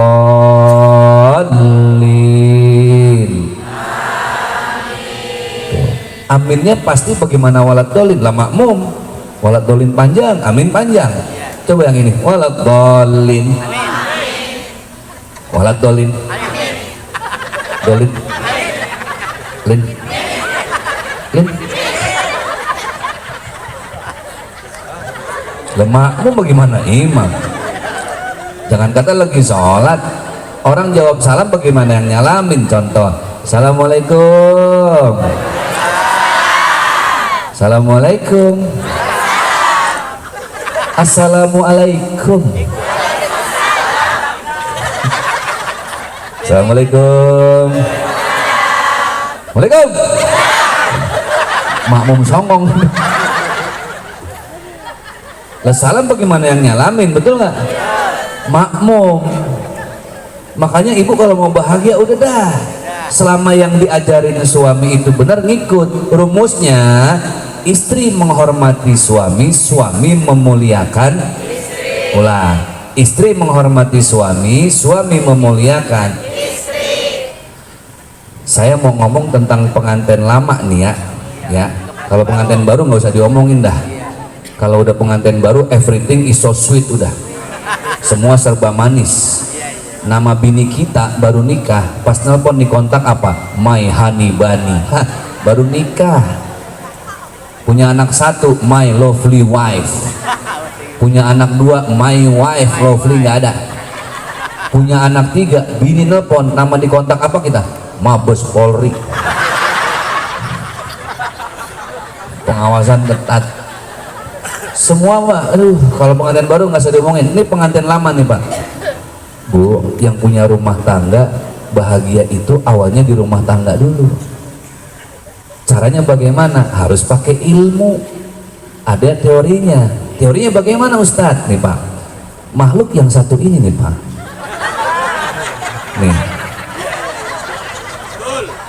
Aminnya pasti bagaimana waladhdallin lah makmum. Waladhdallin panjang, amin panjang. Coba yang ini, waladhdallin. Waladhdallin. Dolin. Lin. Lin. Lemakmu bagaimana imam? Jangan kata lagi sholat, orang jawab salam bagaimana yang nyalamin? Contoh, assalamualaikum, assalamualaikum, assalamualaikum, assalamualaikum, waalaikum. Makmum songong. Lah salam bagaimana yang nyalamin, betul nggak? Makmum. Makanya ibu kalau mau bahagia udah dah, selama yang diajarin suami itu benar ngikut rumusnya. Istri menghormati suami, suami memuliakan istri. Ulang, istri menghormati suami, suami memuliakan istri. Saya mau ngomong tentang pengantin lama nih ya. Kalau pengantin baru nggak usah diomongin dah. Kalau udah pengantin baru, everything is so sweet udah. Semua serba manis. Nama bini kita baru nikah, pas nelpon di kontak apa? My honey bunny. Hah, baru nikah. Punya anak satu, my lovely wife. Punya anak dua, my wife lovely, nggak ada. Punya anak tiga, bini nelpon, nama di kontak apa kita? Mabes Polri. Pengawasan ketat. Semua Pak, aduh kalau pengantin baru nggak usah diomongin. Ini pengantin lama nih Pak. Bu, yang punya rumah tangga, bahagia itu awalnya di rumah tangga dulu. Caranya bagaimana? Harus pakai ilmu. Ada teorinya. Teorinya bagaimana Ustadz? Nih Pak, makhluk yang satu ini nih Pak. Nih.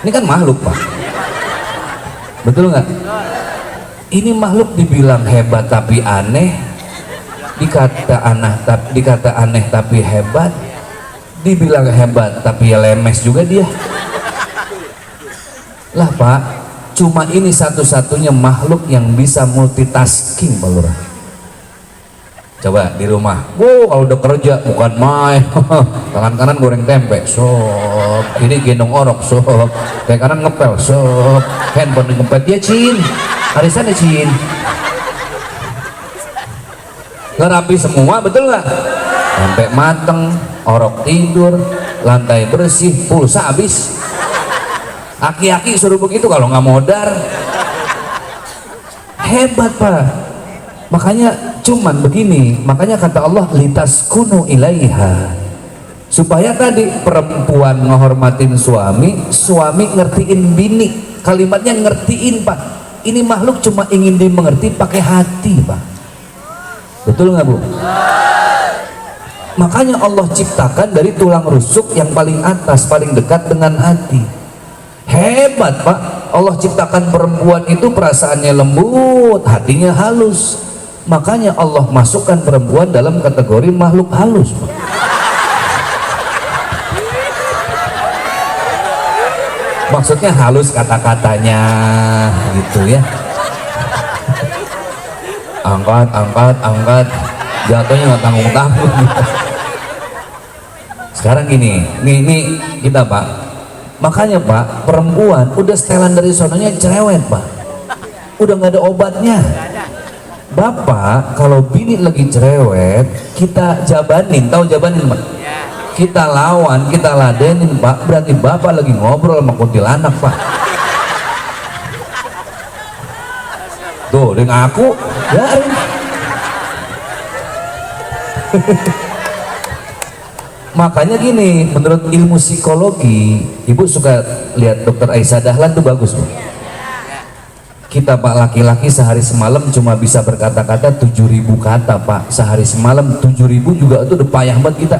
Ini kan makhluk Pak. Betul nggak? Ini makhluk dibilang hebat tapi aneh, dikata aneh tapi hebat, dibilang hebat tapi ya lemes juga dia. Lah Pak, cuma ini satu-satunya makhluk yang bisa multitasking Pak Lurah. Coba di rumah, kalau udah kerja bukan main, tangan kanan goreng tempe, sok, ini gendong orok, sok, kayak kanan ngepel, sok, handphone ngepel dia cin. Arisan ya Cin, ngerapi semua, betul nggak? Sampai mateng, orok tidur, lantai bersih, pulsa habis. Aki-aki suruh begitu kalau nggak modar. Hebat Pak. Makanya cuman begini, makanya kata Allah litaskunu ilaiha, supaya tadi perempuan menghormatin suami, suami ngertiin bini. Kalimatnya ngertiin Pak. Ini makhluk cuma ingin dimengerti pakai hati Pak. Betul nggak Bu? Makanya Allah ciptakan dari tulang rusuk yang paling atas, paling dekat dengan hati. Hebat Pak. Allah ciptakan perempuan itu perasaannya lembut, hatinya halus. Makanya Allah masukkan perempuan dalam kategori makhluk halus Pak. Maksudnya halus kata-katanya gitu ya. Angkat, jatuhnya nggak tanggung-tanggung. Sekarang gini, ini kita Pak. Makanya Pak, perempuan udah setelan dari sononya cerewet Pak. Udah nggak ada obatnya. Bapak kalau bini lagi cerewet, kita jabanin, tahu jabanin Pak? Kita lawan, kita ladenin Pak, berarti Bapak lagi ngobrol sama kuntilanak Pak. Tuh dengan aku ya. Makanya gini, menurut ilmu psikologi, ibu suka lihat dokter Aisyah Dahlan tuh bagus Bu. Kita Pak laki-laki sehari semalam cuma bisa berkata-kata 7.000 kata Pak, sehari semalam 7.000 juga itu udah payah banget kita.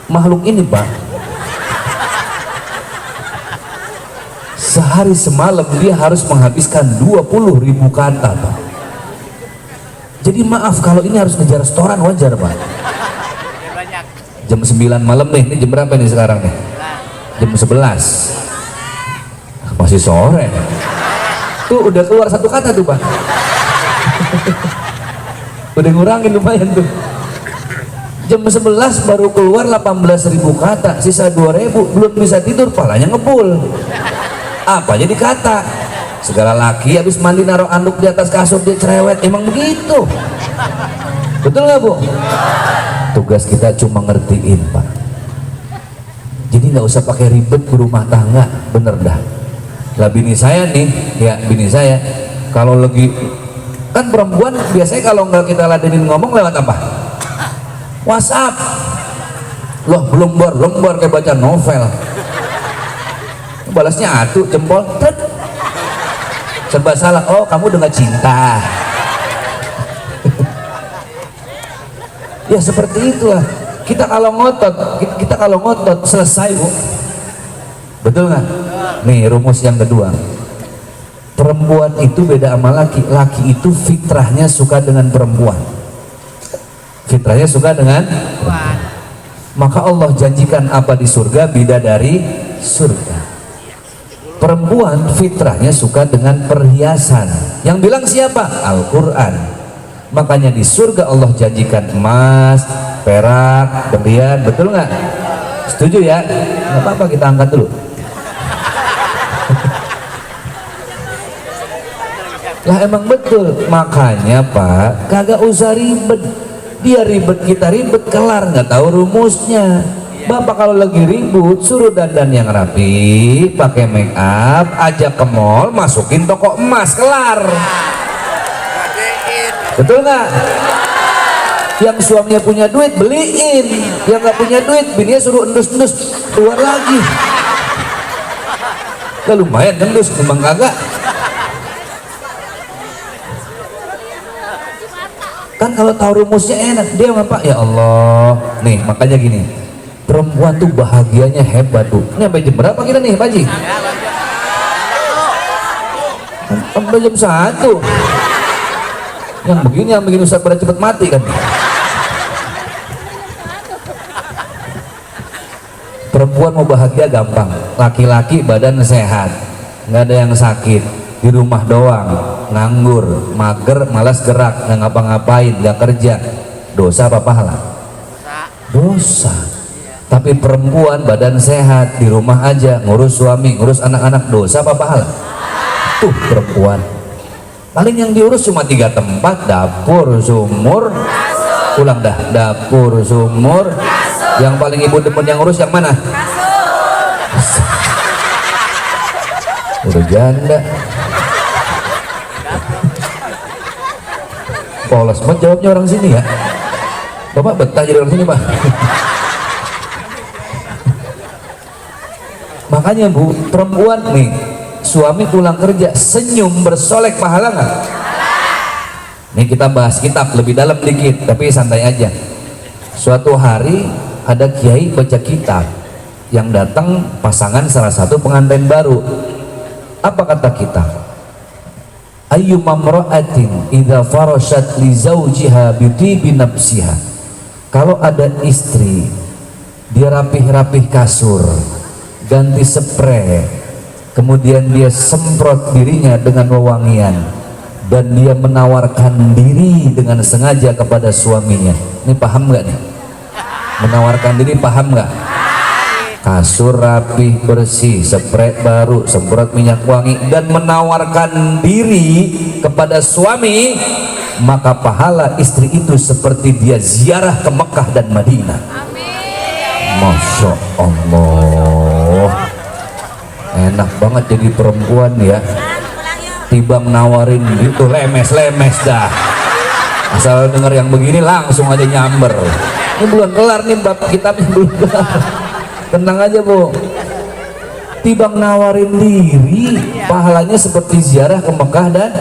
Makhluk ini Pak, sehari semalam dia harus menghabiskan 20.000 kata Pak. Jadi maaf kalau ini harus ngejar setoran wajar Pak. Jam 9 malam nih, ini jam berapa nih sekarang nih? Jam 11. Masih sore. Tuh udah keluar satu kata tuh Pak. Udah ngurangin lumayan tuh. Jam 11 baru keluar 18.000 kata, sisa 2.000, belum bisa tidur, palanya ngebul. Apa jadi kata? Segala laki habis mandi naruh anduk di atas kasur dia cerewet, emang begitu. Betul nggak Bu? Tugas kita cuma ngertiin Pak. Jadi nggak usah pakai ribet ke rumah tangga, bener dah. Lah bini saya nih, ya bini saya kalau lagi, kan perempuan biasanya kalau nggak kita ladenin ngomong lewat apa? WhatsApp. Loh belum lembar kayak baca novel. Balasnya atuh jempol, tet. Serba salah. Oh kamu dengan cinta. Ya seperti itulah. Kita kalau ngotot selesai Bu. Betul nggak? Nih rumus yang kedua. Perempuan itu beda sama laki. Laki itu fitrahnya suka dengan perempuan. Fitrahnya suka dengan perempuan. Maka Allah janjikan apa di surga? Bidadari surga. Perempuan fitrahnya suka dengan perhiasan. Yang bilang siapa? Al-Quran. Makanya di surga Allah janjikan emas, perak, berlian. Betul nggak? Setuju ya? Nggak apa-apa, kita angkat dulu. Lah emang betul. Makanya Pak, kagak usah ribet. Dia ribet, kita ribet, kelar nggak tahu rumusnya. Bapak kalau lagi ribut suruh dandan yang rapi, pakai make up, ajak ke mall, masukin toko emas, kelar. Betul nggak? Yang suaminya punya duit beliin, yang nggak punya duit bininya suruh endus-endus keluar lagi. Lah lumayan endus, memang kagak. Kan kalau tahu rumusnya enak. Dia apa? Ya Allah. Nih makanya gini, perempuan tuh bahagianya hebat Bu. Ini sampai jam berapa kita nih Pak Haji? Sampai jam 1. Yang begini Ustaz pada cepet mati kan. Perempuan mau bahagia gampang. Laki-laki badan sehat, nggak ada yang sakit, di rumah doang, nganggur, mager, malas gerak, nggak ngapa-ngapain, nggak kerja. Dosa apa pahala? Dosa. Tapi perempuan badan sehat, di rumah aja, ngurus suami, ngurus anak-anak, dosa apa pahala? Tuh perempuan. Paling yang diurus cuma 3 tempat, dapur, sumur. Ulang dah, dapur, sumur. Yang paling ibu demen yang ngurus yang mana? Udah janda. Polos banget jawabnya orang sini ya. Bapak betah jadi orang sini Pak. Makanya Bu, perempuan nih, suami pulang kerja senyum bersolek, pahala nggak? Nih kita bahas kitab lebih dalam dikit, tapi santai aja. Suatu hari ada kiai baca kitab, yang datang pasangan salah satu pengantin baru. Apa kata kitab? Ayyuma mra'atin idza farashat li zawjiha bi tibi nafsiha. Kalau ada istri, dia rapih-rapih kasur, ganti spray, kemudian dia semprot dirinya dengan wewangian, dan dia menawarkan diri dengan sengaja kepada suaminya. Ini paham nggak nih? Menawarkan diri paham nggak? Kasur rapih bersih, spray baru, semprot minyak wangi, dan menawarkan diri kepada suami, maka pahala istri itu seperti dia ziarah ke Mekah dan Madinah. Masya Allah, enak banget jadi perempuan ya. tibang nawarin itu lemes-lemes dah. Asal denger yang begini langsung aja nyamber. Ini belum kelar nih bab kitabnya, belum kelar. Tenang aja Bu. Tibang nawarin diri pahalanya seperti ziarah ke Mekah dan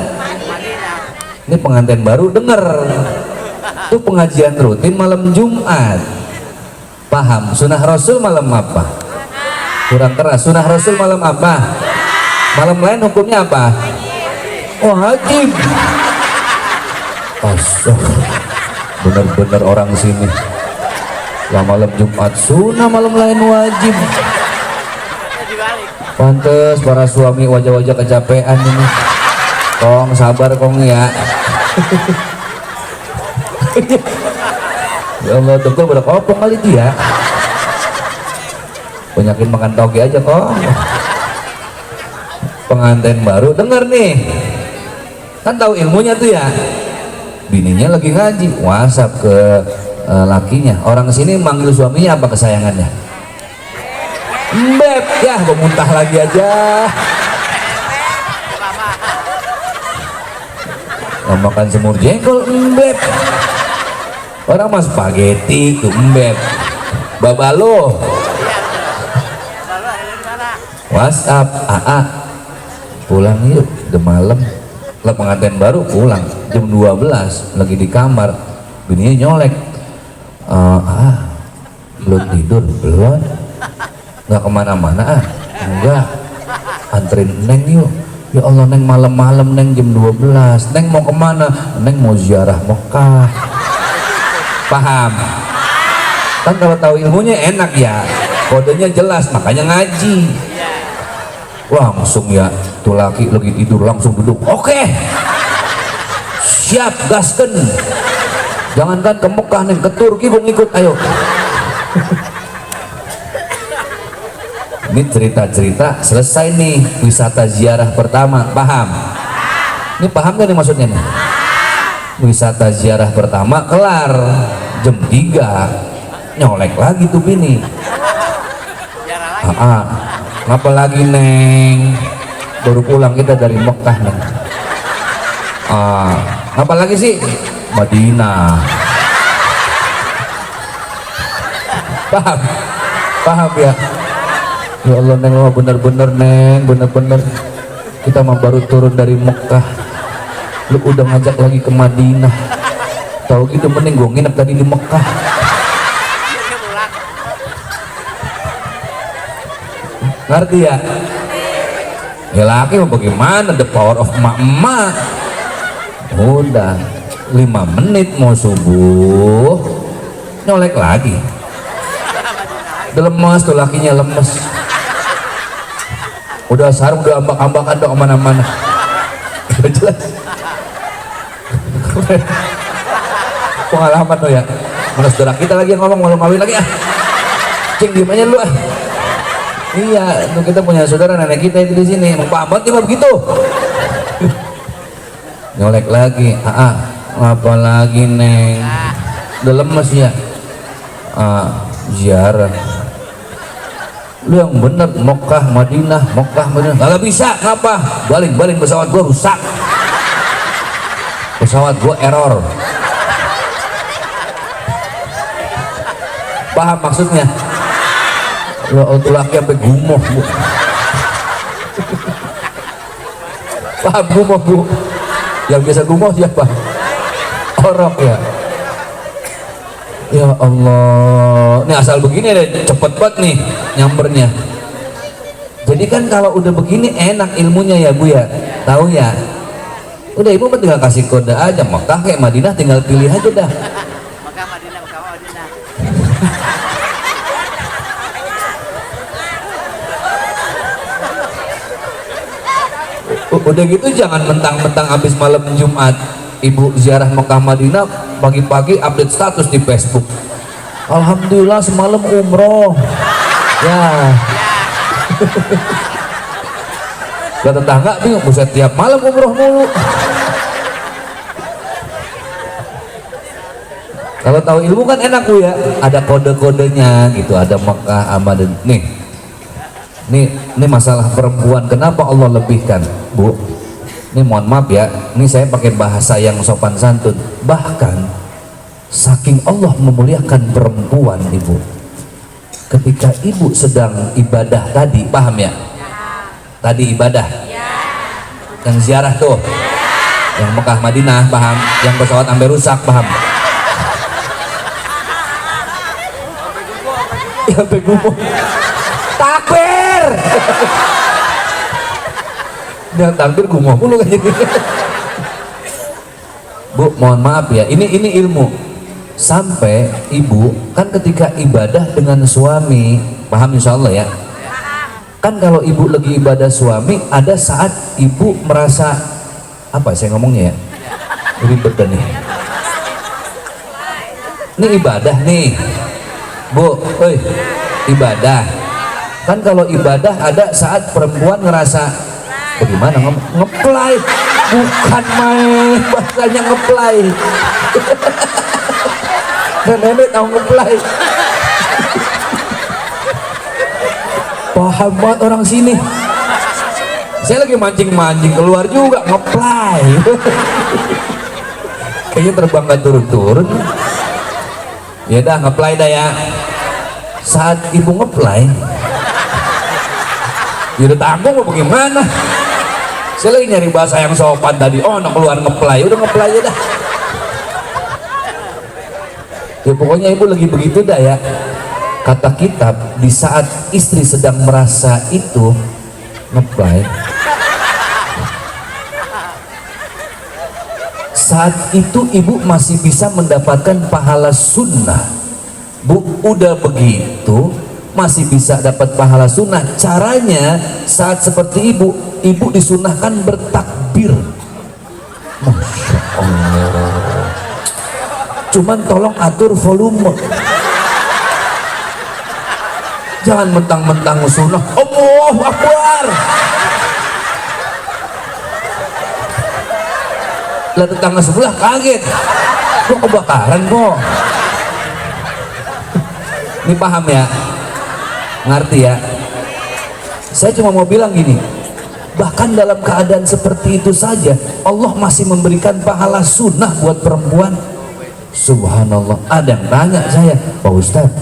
ini pengantin baru denger. Itu pengajian rutin malam Jumat. Paham? Sunnah Rasul malam apa? Kurang keras. Sunnah Rasul malam apa? Malam lain hukumnya apa? Oh, wajib. Bener-bener orang sini. Ya malam Jumat sunnah, malam lain wajib. Pantes para suami wajah-wajah kecapean ini. Kong sabar kong ya. Ya Allah, tunggu berkopong kali dia. Banyakin makan toge aja kok. Pengantin baru denger nih, kan tahu ilmunya tuh ya. Bininya lagi ngaji, WhatsApp ke lakinya. Orang sini manggil suaminya apa kesayangannya? Mbep, ya gue muntah lagi aja. Gak makan semur jengkol, mbep. Orang mas spaghetti tuh mbep. Babalo. WhatsApp, pulang yuk, udah malam. Lah pengantin baru pulang jam 12 lagi di kamar, bininya nyolek. Belum tidur, belum. Nggak kemana-mana enggak. Anterin Neng yuk. Ya Allah Neng, malam-malam Neng jam 12. Neng mau kemana? Neng mau ziarah Mekah. Paham? Kan kalau tahu ilmunya enak ya, kodenya jelas, makanya ngaji. Langsung ya, tuh laki lagi tidur langsung duduk. Oke, siap, gasken. Jangankan ke Mekah Neng, ke Turki gue ngikut, ayo. Ini cerita-cerita selesai nih, wisata ziarah pertama, paham? Ini paham gak nih maksudnya nih? Wisata ziarah pertama kelar, jam 3 nyolek lagi tuh bini. Ngapa lagi Neng? Baru pulang kita dari Mekah Neng. Ngapa lagi sih? Madinah. Paham? Paham ya? Ya Allah Neng, oh, bener-bener Neng, bener-bener kita mah baru turun dari Mekah, lu udah ngajak lagi ke Madinah. Tahu gitu mending gue nginep tadi di Mekah. Ngerti ya? Ya laki mau bagaimana, the power of emak-emak. Udah 5 menit mau subuh nyolek lagi. Udah lemes tuh lakinya, lemes. Udah sarung udah ambak-ambakan dong kemana-mana. Udah jelas. Pengalaman lo ya. Mana saudara kita lagi yang ngomong malu-maluin lagi ah. Cing diem aja lu ah. Iya, itu kita punya saudara nenek kita itu di sini. Mau pamot nih begitu. Nyolek lagi. Apa lagi Neng? Udah lemes ya. Ziarah. Lu yang bener, Mekah Madinah, Mekah Madinah. Gak bisa, kenapa? Balik pesawat gua rusak. Pesawat gua error. Paham maksudnya? Lu laki sampai gumoh Bu. Paham gumoh Bu? Yang biasa gumoh siapa? Orok ya. Ya Allah, ini asal begini deh, cepet banget nih nyambernya. Jadi kan kalau udah begini enak ilmunya ya Bu ya, tahu ya. Udah Ibu tinggal kasih kode aja, Mekah kayak Madinah tinggal pilih aja dah. Mekah Madinah, Mekah Madinah. Udah gitu jangan mentang-mentang habis malam Jumat Ibu ziarah Mekah Madinah, pagi-pagi update status di Facebook. Alhamdulillah semalam umroh. Ya. Gak tetangga bingung, buset tiap malam umroh mulu. Kalau tahu ilmu kan enak Bu ya, ada kode-kodenya gitu, ada Mekah Madinah. Nih masalah perempuan, kenapa Allah lebihkan Bu? Ini mohon maaf ya, ini saya pakai bahasa yang sopan santun. Bahkan saking Allah memuliakan perempuan ibu, ketika ibu sedang ibadah tadi, paham ya? Tadi ibadah yang ziarah tuh, yang Mekah Madinah, paham? Yang pesawat sampai rusak, paham? Ya begumo, takbir. Dia takbir gumoh mulu kan jadi. Bu, mohon maaf ya, ini ilmu. Sampai ibu kan ketika ibadah dengan suami, paham insya Allah ya? Kan kalau ibu lagi ibadah suami, ada saat ibu merasa apa saya ngomongnya ya? Ribet nih. Ini ibadah nih, bu, ibadah. Kan kalau ibadah ada saat perempuan ngerasa bagaimana ngeplay, bukan main bahasanya ngeplay. Dan nenek tahu ngeplay. Paham banget orang sini. Saya lagi mancing-mancing keluar juga ngeplay. Kayaknya terbang gak turun-turun. Ya dah ngeplay dah ya. Saat ibu ngeplay, ya udah tanggung mau bagaimana? Saya lagi nyari bahasa yang sopan tadi. Oh, nak keluar ngeplay, udah ngeplay aja dah. Ya pokoknya ibu lagi begitu dah ya. Kata kitab, di saat istri sedang merasa itu ngeplay, saat itu ibu masih bisa mendapatkan pahala sunnah. Bu, udah begitu masih bisa dapat pahala sunnah. Caranya saat seperti ibu disunahkan bertakbir. Masya Allah. Cuman tolong atur volume. Jangan mentang-mentang sunnah Allahu Akbar. Lah tetangga sebelah kaget. Kok kebakaran kok? Ini paham ya? Ngerti ya? Saya cuma mau bilang gini, bahkan dalam keadaan seperti itu saja Allah masih memberikan pahala sunnah buat perempuan. Subhanallah. Ada yang tanya saya, Pak Ustadz,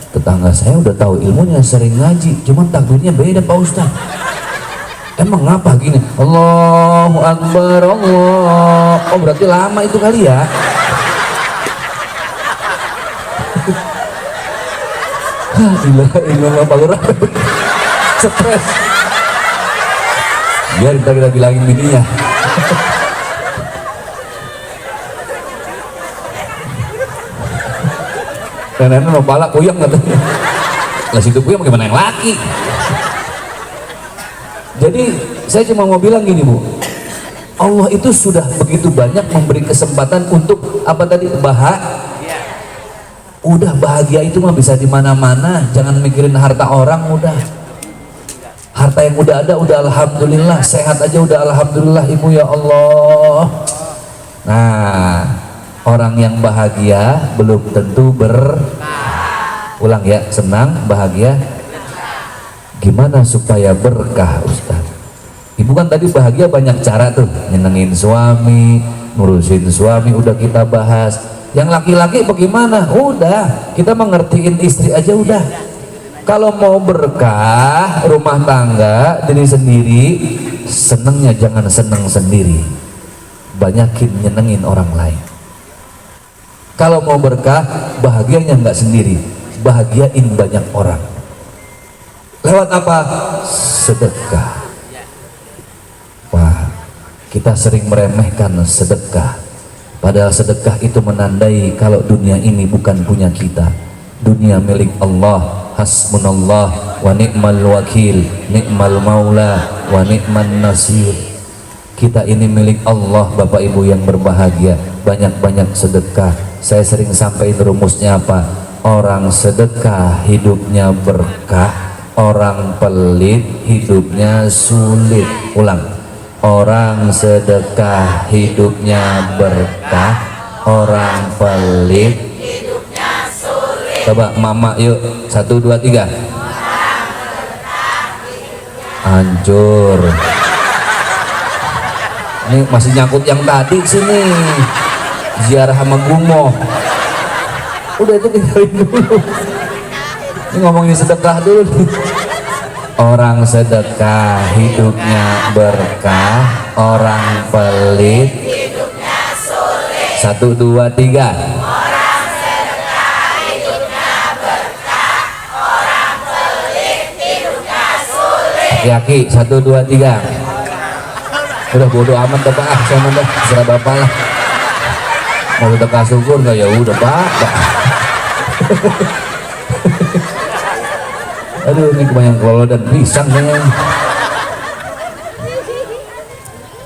tetangga saya udah tahu ilmunya, sering ngaji, cuman takbirnya beda Pak Ustadz. Emang ngapa gini? Allahu Akbar, Allah. Oh berarti lama itu kali ya. Ilah Pak Lurah. Stres. Biar kita bilangin bininya. Dan mau palak puyeng katanya. Lah situ puyeng bagaimana yang laki? Jadi saya cuma mau bilang gini Bu, Allah itu sudah begitu banyak memberi kesempatan untuk apa tadi, udah bahagia itu mah bisa di mana-mana, jangan mikirin harta orang. Udah harta yang udah ada udah alhamdulillah, sehat aja udah alhamdulillah Ibu ya Allah. Nah, orang yang bahagia belum tentu ulang ya, senang, bahagia. Gimana supaya berkah Ustaz? Ibu kan tadi bahagia banyak cara tuh, nyenengin suami, ngurusin suami, udah kita bahas. Yang laki-laki bagaimana? Udah, kita mengertiin istri aja udah. Kalau mau berkah rumah tangga diri sendiri, senengnya jangan seneng sendiri, banyakin nyenengin orang lain. Kalau mau berkah, bahagianya nggak sendiri, bahagiain banyak orang. Lewat apa? Sedekah. Wah, kita sering meremehkan sedekah, padahal sedekah itu menandai kalau dunia ini bukan punya kita, dunia milik Allah. Hasbunallah wa ni'mal wakil, ni'mal maula wa ni'man nasir. Kita ini milik Allah Bapak Ibu yang berbahagia. Banyak-banyak sedekah. Saya sering sampaikan rumusnya apa? Orang sedekah hidupnya berkah, orang pelit hidupnya sulit. Ulang, orang sedekah hidupnya berkah, orang pelit hidupnya sulit. Coba mama yuk, 1, 2, 3. Hancur. Ini masih nyangkut yang tadi sini, ziarah sama gumoh. Udah itu tinggalin dulu. Ini ngomongin sedekah dulu nih. Orang sedekah hidupnya berkah, orang pelit hidupnya sulit. 1, 2, 3. Orang sedekah hidupnya berkah, orang pelit hidupnya sulit. Aki-aki 1, 2, 3. Udah bodo amat bapak, sama dah serah bapak lah. Mau sedekah syukur nggak, ya udah pak. Aduh, ini kebanyakan kolol dan pisang kayaknya.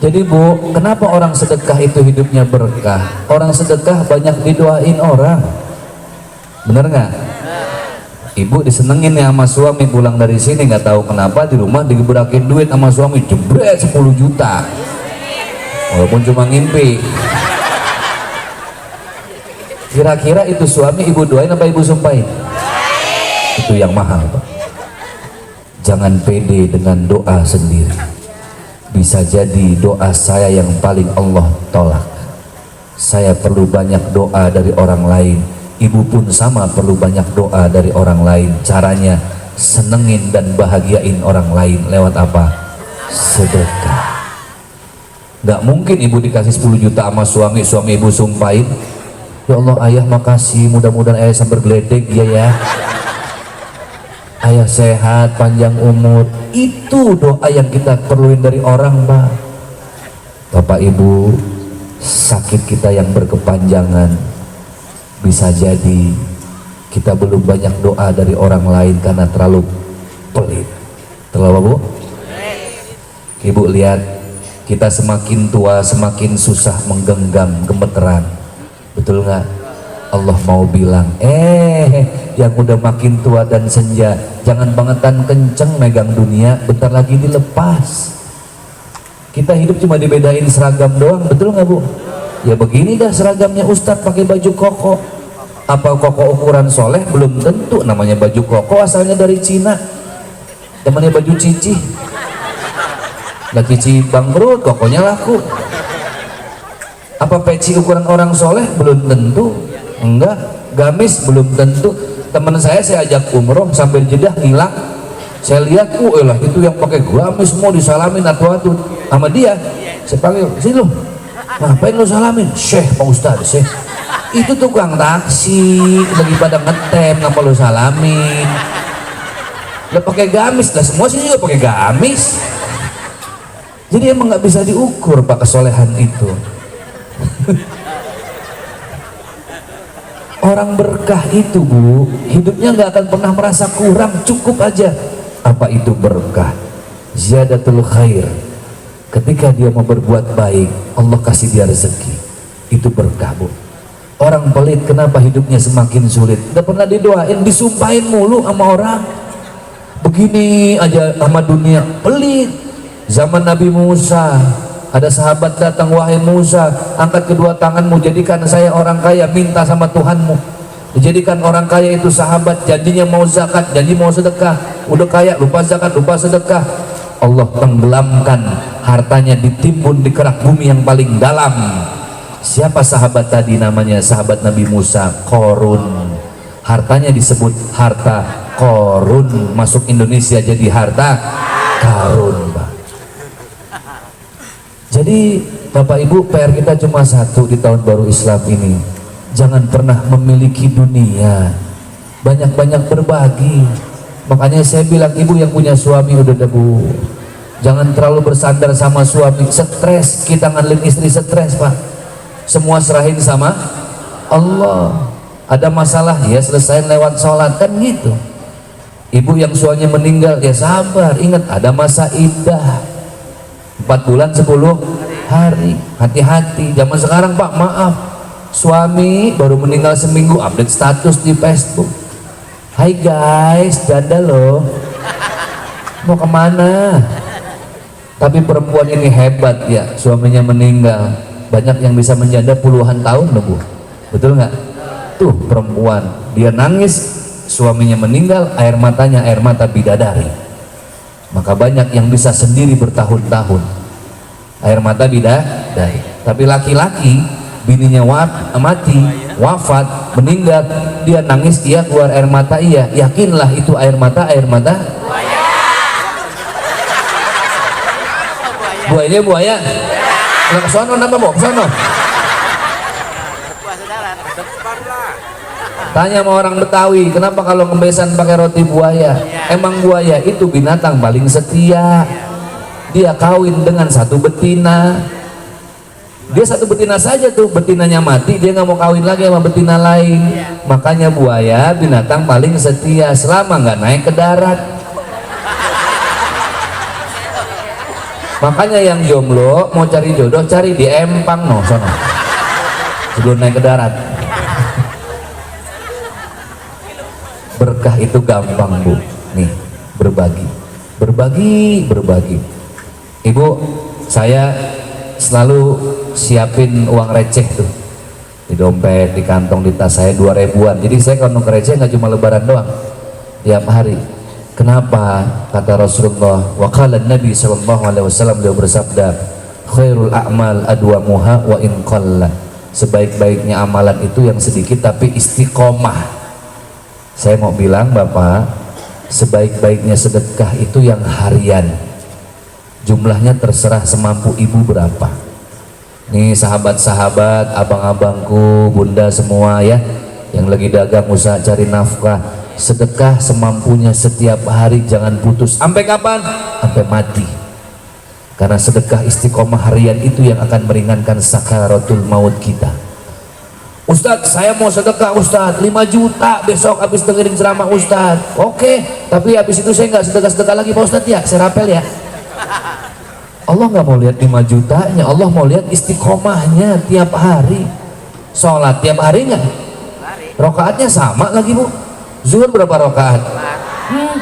Jadi Bu, kenapa orang sedekah itu hidupnya berkah? Orang sedekah banyak didoain orang, bener nggak? Ibu disenengin ya sama suami, pulang dari sini nggak tahu kenapa di rumah diberakin duit sama suami, jebret 10 juta, walaupun cuma ngimpi. Kira-kira itu suami ibu doain apa ibu sumpahin? Itu yang mahal Pak. Jangan pede dengan doa sendiri. Bisa jadi doa saya yang paling Allah tolak. Saya perlu banyak doa dari orang lain. Ibu pun sama perlu banyak doa dari orang lain. Caranya senengin dan bahagiain orang lain lewat apa? Sedekah. Gak mungkin ibu dikasih 10 juta sama suami ibu sumpahin, ya Allah ayah makasih, mudah-mudahan ayah sampai bergeledek ya. Ayah sehat, panjang umur. Itu doa yang kita perluin dari orang Pak. Bapak Ibu, sakit kita yang berkepanjangan, bisa jadi kita belum banyak doa dari orang lain karena terlalu pelit. Terlalu apa Bu? Ibu lihat, kita semakin tua semakin susah menggenggam gemeteran, betul nggak? Allah mau bilang, yang udah makin tua dan senja, jangan bangetan kenceng megang dunia, bentar lagi dilepas. Kita hidup cuma dibedain seragam doang, betul nggak Bu? Ya begini dah seragamnya Ustadz, pakai baju koko. Apa koko ukuran soleh? Belum tentu. Namanya baju koko asalnya dari Cina, namanya baju cici. Lagi cici bangkrut, kokonya laku. Apa peci ukuran orang soleh? Belum tentu. Enggak, gamis belum tentu. Teman saya ajak umroh sambil jedah ngilang, saya lihat elah itu yang pakai gamis semua disalamin atu-atu sama dia. Saya panggil, sini lu, ngapain lu salamin? Syekh Pak Ustadz, Syekh itu tukang taksi lagi pada ngetem, ngapa lu salamin? Lah pakai gamis, lah semua sih juga pakai gamis. Jadi emang nggak bisa diukur Pak kesolehan itu. Orang berkah itu Bu, hidupnya nggak akan pernah merasa kurang, cukup aja. Apa itu berkah? Ziyadatul khair. Ketika dia mau berbuat baik, Allah kasih dia rezeki. Itu berkah Bu. Orang pelit kenapa hidupnya semakin sulit? Udah pernah didoain, disumpahin mulu sama orang. Begini aja sama dunia, pelit. Zaman Nabi Musa, ada sahabat datang, wahai Musa, angkat kedua tanganmu, jadikan saya orang kaya, minta sama Tuhanmu. Dijadikan orang kaya itu sahabat, janjinya mau zakat, janji mau sedekah. Udah kaya, lupa zakat, lupa sedekah. Allah tenggelamkan hartanya, ditimbun di kerak bumi yang paling dalam. Siapa sahabat tadi? Namanya sahabat Nabi Musa, Korun. Hartanya disebut harta Korun, masuk Indonesia jadi harta karun Pak. Jadi Bapak Ibu, PR kita cuma satu di tahun baru Islam ini. Jangan pernah memiliki dunia, banyak-banyak berbagi. Makanya saya bilang, ibu yang punya suami udah Bu, jangan terlalu bersandar sama suami. Stres, kita ngandelin istri stres Pak. Semua serahin sama Allah. Ada masalah ya selesai lewat sholat, kan gitu. Ibu yang suaminya meninggal, ya sabar, ingat ada masa iddah 4 bulan 10 hari. Hati-hati zaman sekarang Pak, maaf, suami baru meninggal seminggu update status di Facebook, hai guys, janda loh, mau kemana? Tapi perempuan ini hebat ya, suaminya meninggal, banyak yang bisa menjanda puluhan tahun loh Bu, betul nggak? Tuh perempuan, dia nangis suaminya meninggal, air matanya air mata bidadari. Maka banyak yang bisa sendiri bertahun-tahun. air mata bidadari. Tapi laki-laki bininya mati, wafat, meninggal, dia nangis, dia keluar air mata, iya, yakinlah itu air mata buaya. Lah kesono napa mau kesono? Puasa darat. Tanya sama orang Betawi, kenapa kalau ngebesan pakai roti buaya? Emang buaya itu binatang paling setia. Dia kawin dengan satu betina. Dia satu betina saja tuh, betinanya mati, dia nggak mau kawin lagi sama betina lain. Makanya buaya binatang paling setia selama nggak naik ke darat. Makanya yang jomblo mau cari jodoh cari di empang no sono. Sebelum naik ke darat. Berkah itu gampang Bu. Nih, berbagi. Ibu, saya selalu siapin uang receh tuh di dompet, di kantong, di tas saya 2 ribuan. Jadi saya kalau nuker receh nggak cuma lebaran doang, tiap hari. Kenapa? Kata Rasulullah, wa qala Nabi sallallahu alaihi wasallam, beliau bersabda, khairul a'mal adwamuha wa in qalla. Sebaik-baiknya amalan itu yang sedikit tapi istiqomah. Saya mau bilang Bapak, sebaik-baiknya sedekah itu yang harian. Jumlahnya terserah semampu ibu berapa. Nih sahabat-sahabat, abang-abangku, bunda semua ya, yang lagi dagang usaha cari nafkah, sedekah semampunya setiap hari, jangan putus. Sampai kapan? Sampai mati. Karena sedekah istiqomah harian itu yang akan meringankan sakaratul maut kita. Ustadz, saya mau sedekah Ustadz 5 juta besok habis dengerin ceramah Ustadz. Oke, tapi habis itu saya nggak sedekah-sedekah lagi Pak Ustadz ya, saya rapel ya. Allah nggak mau lihat 5 jutanya, Allah mau lihat istiqomahnya tiap hari. Sholat tiap hari nggak? Rokaatnya sama lagi Bu. Zuhur berapa rokaat?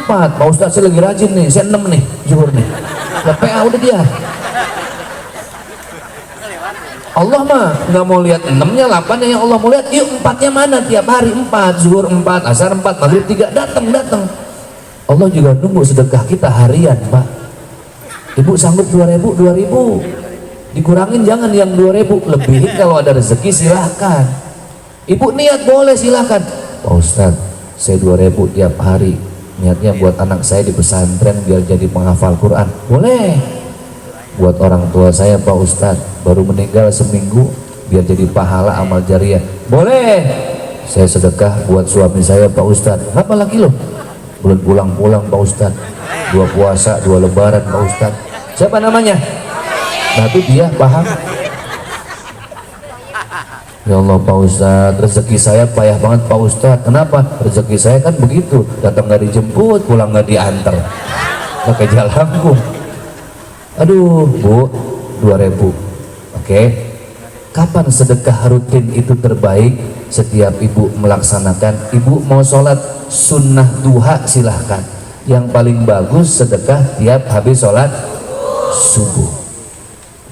4. Pak Ustadz saya lagi rajin nih, saya 6 nih zuhur nih. PA udah dia. Allah mah nggak mau lihat 6-nya, 8-nya yang Allah mau lihat. Yuk 4-nya mana tiap hari? 4, zuhur 4, asar 4, maghrib 3, datang. Allah juga nunggu sedekah kita harian Pak. Ibu sanggup 2.000, 2.000. Dikurangin jangan yang 2.000, lebihin kalau ada rezeki silahkan. Ibu niat boleh silahkan. Pak Ustadz, saya 2.000 tiap hari. Niatnya buat anak saya di pesantren biar jadi penghafal Quran. Boleh. Buat orang tua saya Pak Ustadz baru meninggal seminggu biar jadi pahala amal jariah. Boleh. Saya sedekah buat suami saya Pak Ustadz. Apa lagi loh? Belum pulang-pulang Pak Ustadz. 2 puasa, 2 lebaran Pak Ustadz. Siapa namanya? Nah itu dia paham. Ya Allah Pak Ustadz, rezeki saya payah banget Pak Ustadz. Kenapa? Rezeki saya kan begitu, datang nggak dijemput, pulang nggak diantar, pakai jalanku. Aduh Bu, 2.000. Oke. Kapan sedekah rutin itu terbaik? Setiap ibu melaksanakan. Ibu mau sholat sunnah duha silahkan. Yang paling bagus sedekah tiap habis sholat subuh.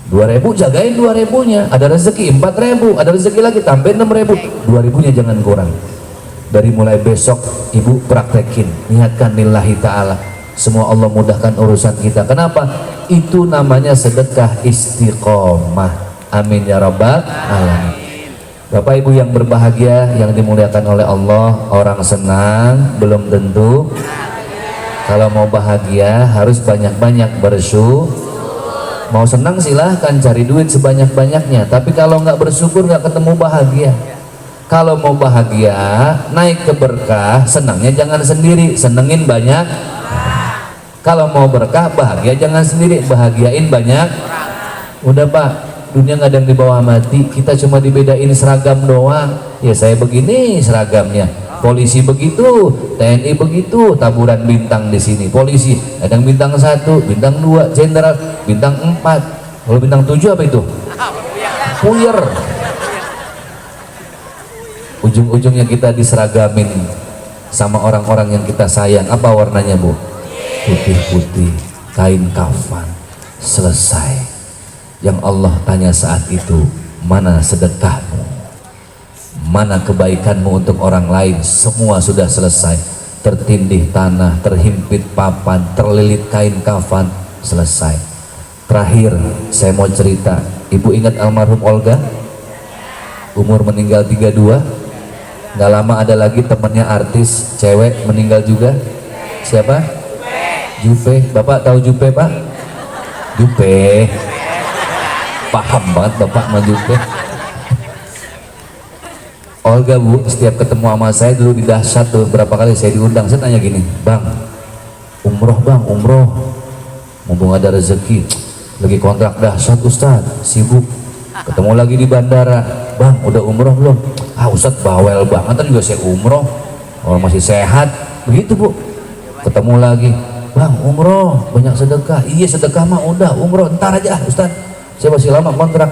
2.000 jagain 2.000-nya, ada rezeki 4.000, ada rezeki lagi tambahin 6.000, 2.000-nya jangan kurang. Dari mulai besok ibu praktekin, niatkan lillahi ta'ala, semua Allah mudahkan urusan kita. Kenapa? Itu namanya sedekah istiqomah. Amin ya rabbal alamin. Bapak ibu yang berbahagia, yang dimuliakan oleh Allah, orang senang belum tentu. Kalau mau bahagia harus banyak-banyak bersyukur. Mau senang silahkan cari duit sebanyak-banyaknya, tapi kalau nggak bersyukur nggak ketemu bahagia. Kalau mau bahagia naik ke berkah, senangnya jangan sendiri, senengin banyak. Kalau mau berkah bahagia jangan sendiri, bahagiain banyak. Udah Pak, dunia nggak ada yang dibawa mati, kita cuma dibedain seragam doang. Ya saya begini seragamnya, polisi begitu, TNI begitu, taburan bintang di sini. Polisi ada yang bintang 1, bintang 2, jenderal bintang 4. Kalau bintang 7 apa itu? Puyer. Ujung-ujungnya kita diseragamin sama orang-orang yang kita sayang. Apa warnanya Bu? Putih-putih, kain kafan. Selesai. Yang Allah tanya saat itu, mana sedekahmu? Mana kebaikanmu untuk orang lain? Semua sudah selesai. Tertindih tanah, terhimpit papan, terlilit kain kafan, selesai. terakhir saya mau cerita. Ibu ingat almarhum Olga? Umur meninggal 32. Nggak lama ada lagi temannya artis cewek meninggal juga. Siapa? Jupe. Bapak tahu Jupe, Pak? Jupe. Paham banget Bapak sama Jupe. Olga, Bu, setiap ketemu sama saya dulu di Dahsyat tuh, berapa kali saya diundang, saya tanya gini, Bang, umroh Bang, umroh. Mumpung ada rezeki, lagi kontrak Dahsyat Ustaz, sibuk. Ketemu lagi di bandara, Bang, udah umroh belum? Ah Ustaz bawel banget, kan juga saya umroh, orang masih sehat, begitu Bu. Ketemu lagi, Bang, umroh, banyak sedekah. Iya sedekah mah udah, umroh ntar aja Ustaz, saya masih lama kontrak.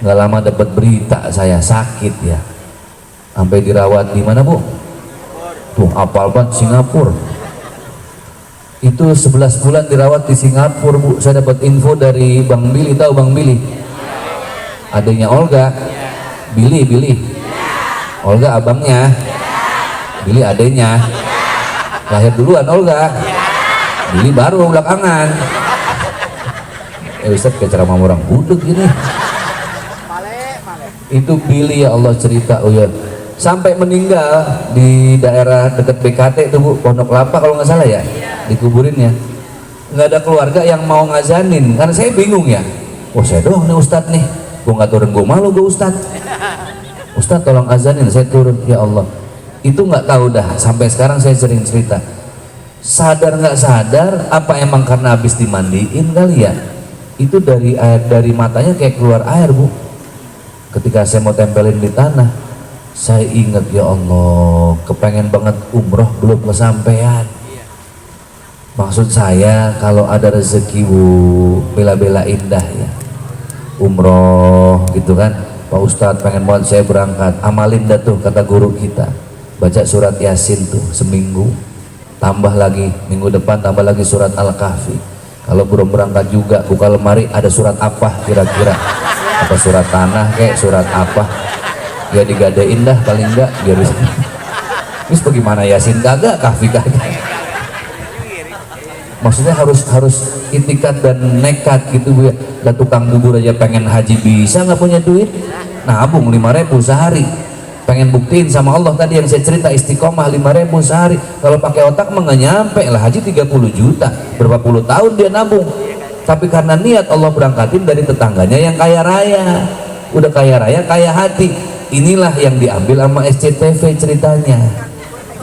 Nggak lama dapat berita saya sakit ya, sampai dirawat di mana Bu? Tuh apal banget, Singapura. Itu 11 bulan dirawat di Singapura, Bu. Saya dapat info dari Bang Billy, tahu Bang Billy? Adanya Olga. Billy. Olga abangnya. Billy adanya. Lahir duluan Olga. Billy baru belakangan. Ustaz kayak ceramah orang budek gini. Itu Billy, ya Allah, cerita. Oh ya, sampai meninggal di daerah dekat BKT itu Bu, Pondok Kelapa kalau nggak salah ya, dikuburin ya. Nggak ada keluarga yang mau ngazanin, karena saya bingung ya. Oh saya doang nih Ustadz nih, gue nggak turun, gue malu gue Ustadz. Ustadz tolong azanin, saya turun. Ya Allah, itu nggak tahu dah. Sampai sekarang saya sering cerita, sadar nggak sadar, apa emang karena habis dimandiin kali ya? Itu dari air, dari matanya kayak keluar air Bu. Ketika saya mau tempelin di tanah, saya ingat, ya Allah, kepengen banget umroh belum kesampaian. Maksud saya kalau ada rezeki Bu, bela-bela indah ya, umroh gitu kan. Pak Ustadz pengen banget saya berangkat, amalin dah tuh kata guru kita, baca surat Yasin tuh seminggu, tambah lagi minggu depan tambah lagi surat Al-Kahfi. Kalau belum berangkat juga buka lemari, ada surat apa kira-kira, apa surat tanah kayak surat apa ya, digadein dah paling enggak biar bisa. Terus bagaimana Yasin kagak, Kahfi kagak. Maksudnya harus itikat dan nekat gitu Bu ya. Dan tukang bubur aja pengen haji bisa nggak punya duit, nabung 5.000 sehari. Pengen buktiin sama Allah tadi yang saya cerita, istiqomah 5.000 sehari. Kalau pakai otak mah nggak nyampe lah, haji 30 juta, berapa puluh tahun dia nabung. Tapi karena niat Allah berangkatin dari tetangganya yang kaya raya, udah kaya raya kaya hati. Inilah yang diambil sama SCTV ceritanya.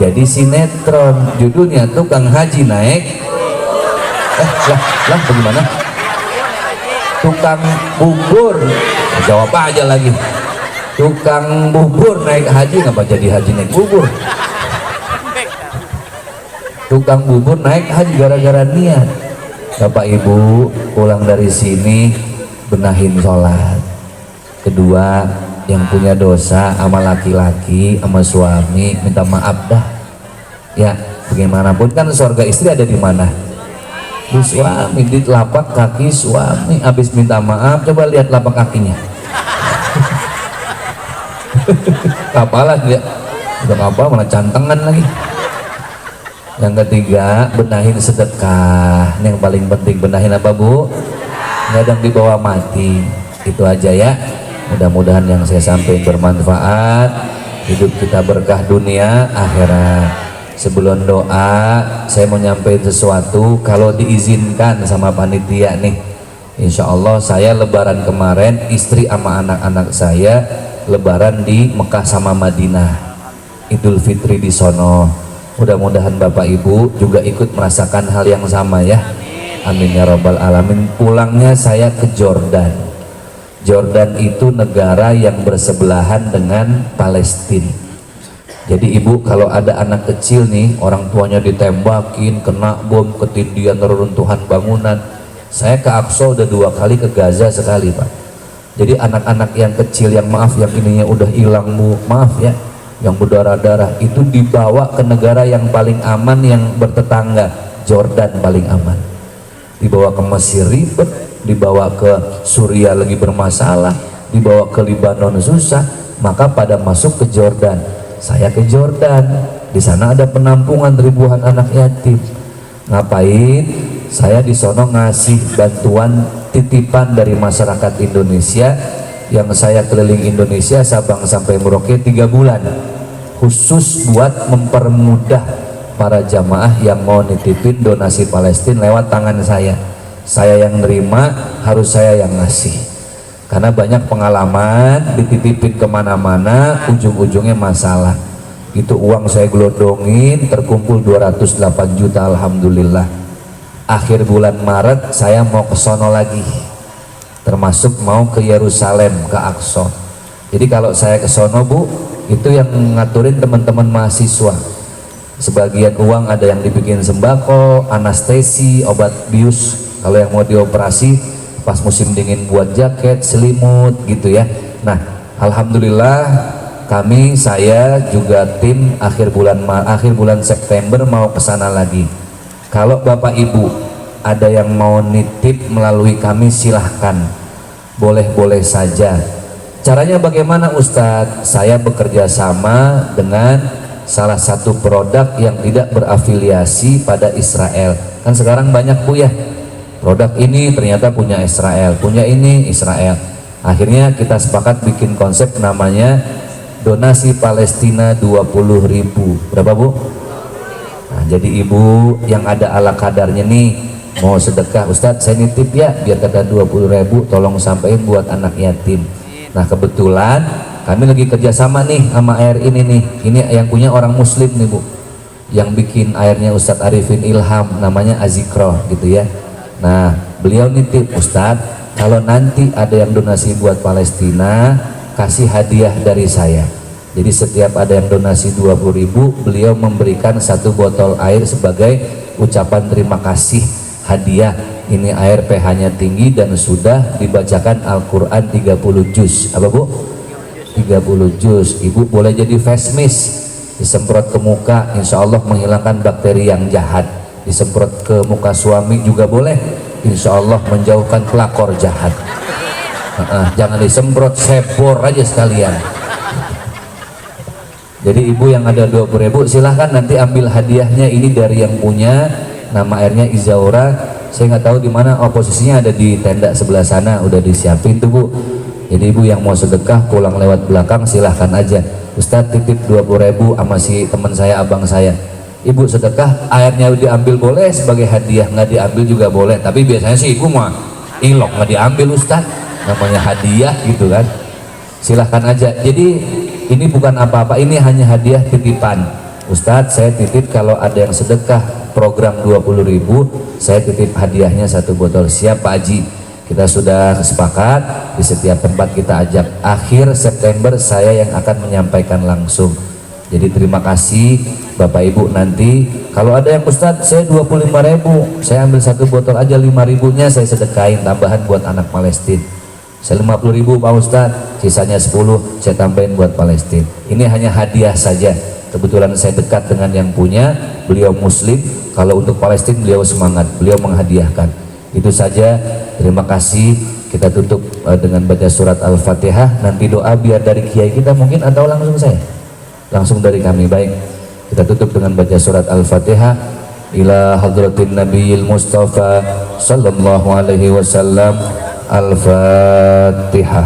Jadi sinetron judulnya tukang haji naik lah bagaimana? Tukang bubur, jawab aja lagi. Tukang bubur naik haji, ngapa jadi haji naik bubur? Tukang bubur naik haji gara-gara niat. Bapak Ibu pulang dari sini benahin sholat. Kedua, yang punya dosa sama laki-laki sama suami minta maaf dah ya. Bagaimanapun kan surga istri ada di mana? Di suami, di telapak kaki suami. Habis minta maaf, coba lihat telapak kakinya. Kapalan dia udah apa malah cantengan lagi. Yang ketiga, benahin sedekah. Ini yang paling penting, benahin apa Bu? Kadang dibawa mati. Itu aja ya. Mudah-mudahan yang saya sampaikan bermanfaat, hidup kita berkah dunia akhirat. Sebelum doa, saya mau nyampein sesuatu kalau diizinkan sama panitia nih. Insya Allah saya lebaran kemarin, istri sama anak-anak saya lebaran di Mekah sama Madinah, Idul Fitri di sono. Mudah-mudahan Bapak Ibu juga ikut merasakan hal yang sama ya. Amin ya rabbal alamin. Pulangnya saya ke Jordan. Jordan itu negara yang bersebelahan dengan Palestina. Jadi Ibu kalau ada anak kecil nih, orang tuanya ditembakin, kena bom, ketindihan, reruntuhan bangunan. Saya ke Aqsa udah 2 kali, ke Gaza sekali Pak. Jadi anak-anak yang kecil yang maaf, yang ininya udah hilang Bu, maaf ya, yang berdarah-darah, itu dibawa ke negara yang paling aman yang bertetangga, Jordan paling aman. Dibawa ke Mesir ribet, dibawa ke Suriah lagi bermasalah, dibawa ke Libanon susah, maka pada masuk ke Jordan. Saya ke Jordan, di sana ada penampungan ribuan anak yatim. Ngapain? saya di sono ngasih bantuan titipan dari masyarakat Indonesia yang saya keliling Indonesia Sabang sampai Merauke 3 bulan khusus buat mempermudah para jamaah yang mau nitipin donasi Palestina lewat tangan saya yang nerima, harus saya yang ngasih karena banyak pengalaman dititipin kemana-mana ujung-ujungnya masalah. Itu uang saya gelodongin terkumpul 208 juta alhamdulillah. Akhir bulan Maret saya mau ke sono lagi, termasuk mau ke Yerusalem, ke Aqsa. Jadi kalau saya ke sono Bu, itu yang ngaturin teman-teman mahasiswa. Sebagian uang ada yang dibikin sembako, anestesi, obat bius kalau yang mau dioperasi pas musim dingin buat jaket, selimut gitu ya. Nah alhamdulillah kami, saya juga tim akhir bulan September mau ke sana lagi. Kalau Bapak Ibu ada yang mau nitip melalui kami silahkan, boleh-boleh saja. Caranya bagaimana Ustadz? Saya bekerja sama dengan salah satu produk yang tidak berafiliasi pada Israel. Kan sekarang banyak Bu ya, produk ini ternyata punya Israel, punya ini Israel. Akhirnya kita sepakat bikin konsep namanya donasi Palestina 20.000. Berapa Bu? Nah, jadi ibu yang ada ala kadarnya nih mau sedekah, Ustadz saya nitip ya biar ada 20.000 tolong sampaikan buat anak yatim. Nah kebetulan kami lagi kerjasama nih sama air ini nih, ini yang punya orang muslim nih Bu, yang bikin airnya Ustadz Arifin Ilham, namanya Azikro gitu ya. Nah beliau nitip, Ustadz kalau nanti ada yang donasi buat Palestina kasih hadiah dari saya. Jadi setiap ada yang donasi 20.000, beliau memberikan 1 botol air sebagai ucapan terima kasih hadiah. Ini air pH-nya tinggi dan sudah dibacakan Al-Quran 30 juz. Apa Bu? 30 juz. Ibu boleh jadi face mist, disemprot ke muka, insya Allah menghilangkan bakteri yang jahat. Disemprot ke muka suami juga boleh, insya Allah menjauhkan pelakor jahat. Jangan disemprot, sebor aja sekalian. Jadi ibu yang ada 20.000 silahkan nanti ambil hadiahnya. Ini dari yang punya, nama airnya Izaura. Saya nggak tahu di mana, posisinya ada di tenda sebelah sana, udah disiapin tuh Bu. Jadi ibu yang mau sedekah pulang lewat belakang silahkan aja. Ustadz titip 20.000 sama si teman saya, abang saya. Ibu sedekah, airnya diambil boleh sebagai hadiah, nggak diambil juga boleh. Tapi biasanya sih ibu mah ilok nggak diambil Ustadz, namanya hadiah gitu kan. Silahkan aja. Jadi ini bukan apa-apa, ini hanya hadiah titipan. Ustadz saya titip kalau ada yang sedekah program 20.000, saya titip hadiahnya 1 botol. Siap Pak Haji, kita sudah sepakat di setiap tempat kita ajak. Akhir September saya yang akan menyampaikan langsung. Jadi terima kasih Bapak Ibu. Nanti kalau ada yang Ustadz saya 25.000, saya ambil 1 botol aja, 5.000-nya saya sedekahin tambahan buat anak Palestina. Saya 50.000 Pak Ustadz, sisanya 10 saya tambahin buat Palestina. Ini hanya hadiah saja. Kebetulan saya dekat dengan yang punya, beliau muslim. Kalau untuk Palestina beliau semangat, beliau menghadiahkan. Itu saja, terima kasih. Kita tutup dengan baca surat Al-Fatihah. Nanti doa biar dari kiai kita mungkin, atau langsung saya? Langsung dari kami, baik. Kita tutup dengan baca surat Al-Fatihah. Ila hadratin Nabiyil Mustafa sallallahu alaihi wasallam. Al-Fatihah.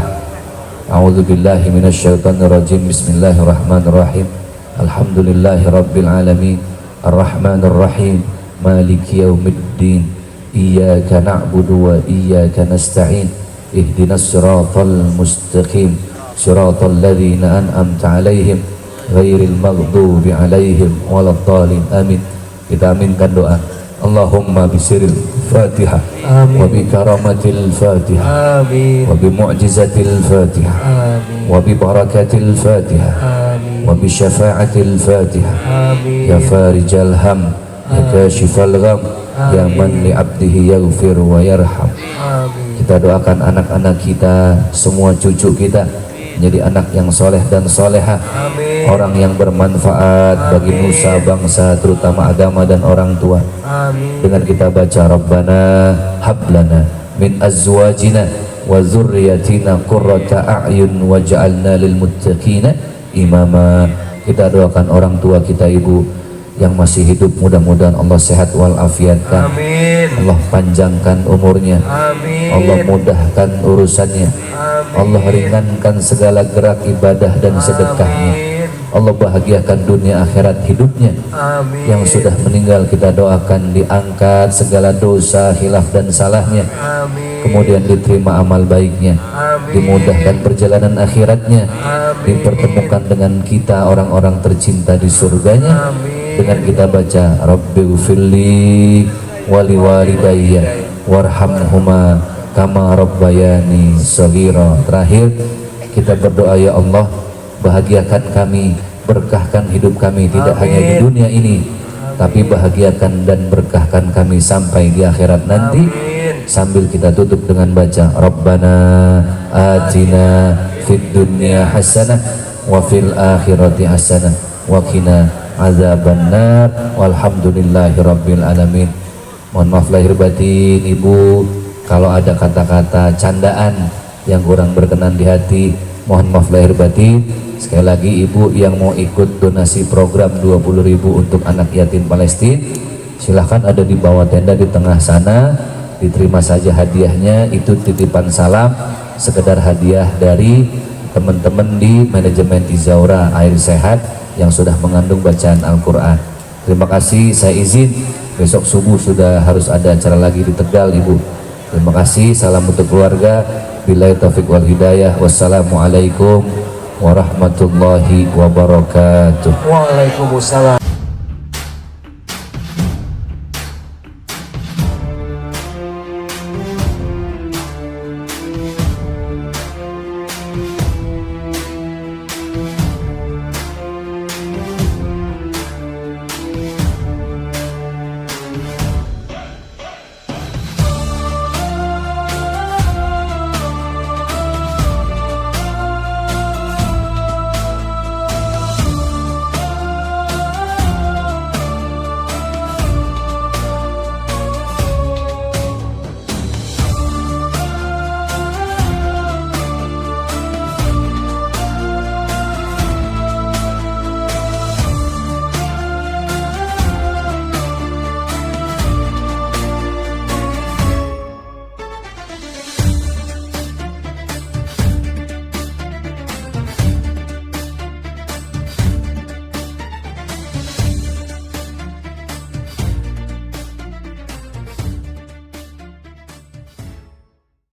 A'udzu billahi minasyaitonir rajim. Bismillahirrahmanirrahim. Alhamdulillahi rabbil alamin. Arrahmanir rahim. Maliki yaumiddin. Iyyaka na'budu wa iyyaka nasta'in. Ihdinas siratal mustaqim. Siratal ladzina an'amta 'alaihim ghairil maghdubi 'alaihim waladdallin. Amin. Kita aminkan doa. Allahumma bisiril Fatihah, wa bi karamatil Fatihah, wa bi mu'jizatil Fatihah, wa bi barakatil Fatihah, wa bi syafa'atil Fatihah. Ya farijal ham, ya kashifal gham, ya man li 'abdihi yaghfir wa yarham. Kita doakan anak-anak kita, semua cucu kita menjadi anak yang soleh dan soleha, orang yang bermanfaat bagi nusa bangsa, terutama agama dan orang tua. Dengan kita baca Rabbana hablana min azwajina wa dzurriyyatina qurrata a'yun waj'alna lil muttaqina imama. Kita doakan orang tua kita, ibu yang masih hidup mudah-mudahan Allah sehat walafiatkan. Amin. Allah panjangkan umurnya. Amin. Allah mudahkan urusannya. Amin. Allah ringankan segala gerak ibadah dan sedekahnya. Amin. Allah bahagiakan dunia akhirat hidupnya. Amin. Yang sudah meninggal kita doakan diangkat segala dosa, khilaf dan salahnya. Amin. Kemudian diterima amal baiknya. Amin. Dimudahkan perjalanan akhiratnya. Amin. Dipertemukan dengan kita orang-orang tercinta di surganya. Amin. Dengan kita baca Rabbighfirli wali walidayya warhamhuma kama rabbayani shaghira. Terakhir kita berdoa, ya Allah, bahagiakan kami, berkahkan hidup kami tidak hanya di dunia ini, tapi bahagiakan dan berkahkan kami sampai di akhirat nanti. Sambil kita tutup dengan baca Rabbana atina fid dunya hasanah wa fil akhirati hasanah wa qina azabannar walhamdulillahi rabbil alamin. Mohon maaf lahir batin Ibu kalau ada kata-kata candaan yang kurang berkenan di hati, mohon maaf lahir batin. Sekali lagi Ibu yang mau ikut donasi program 20.000 untuk anak yatim Palestina, silahkan ada di bawah tenda di tengah sana, diterima saja hadiahnya. Itu titipan salam, sekedar hadiah dari teman-teman di manajemen Izaura Air Sehat yang sudah mengandung bacaan Al-Quran. Terima kasih, saya izin, besok subuh sudah harus ada acara lagi di Tegal Ibu. Terima kasih, salam untuk keluarga. Billahi taufiq wal hidayah. Wassalamualaikum warahmatullahi wabarakatuh. Waalaikumsalam.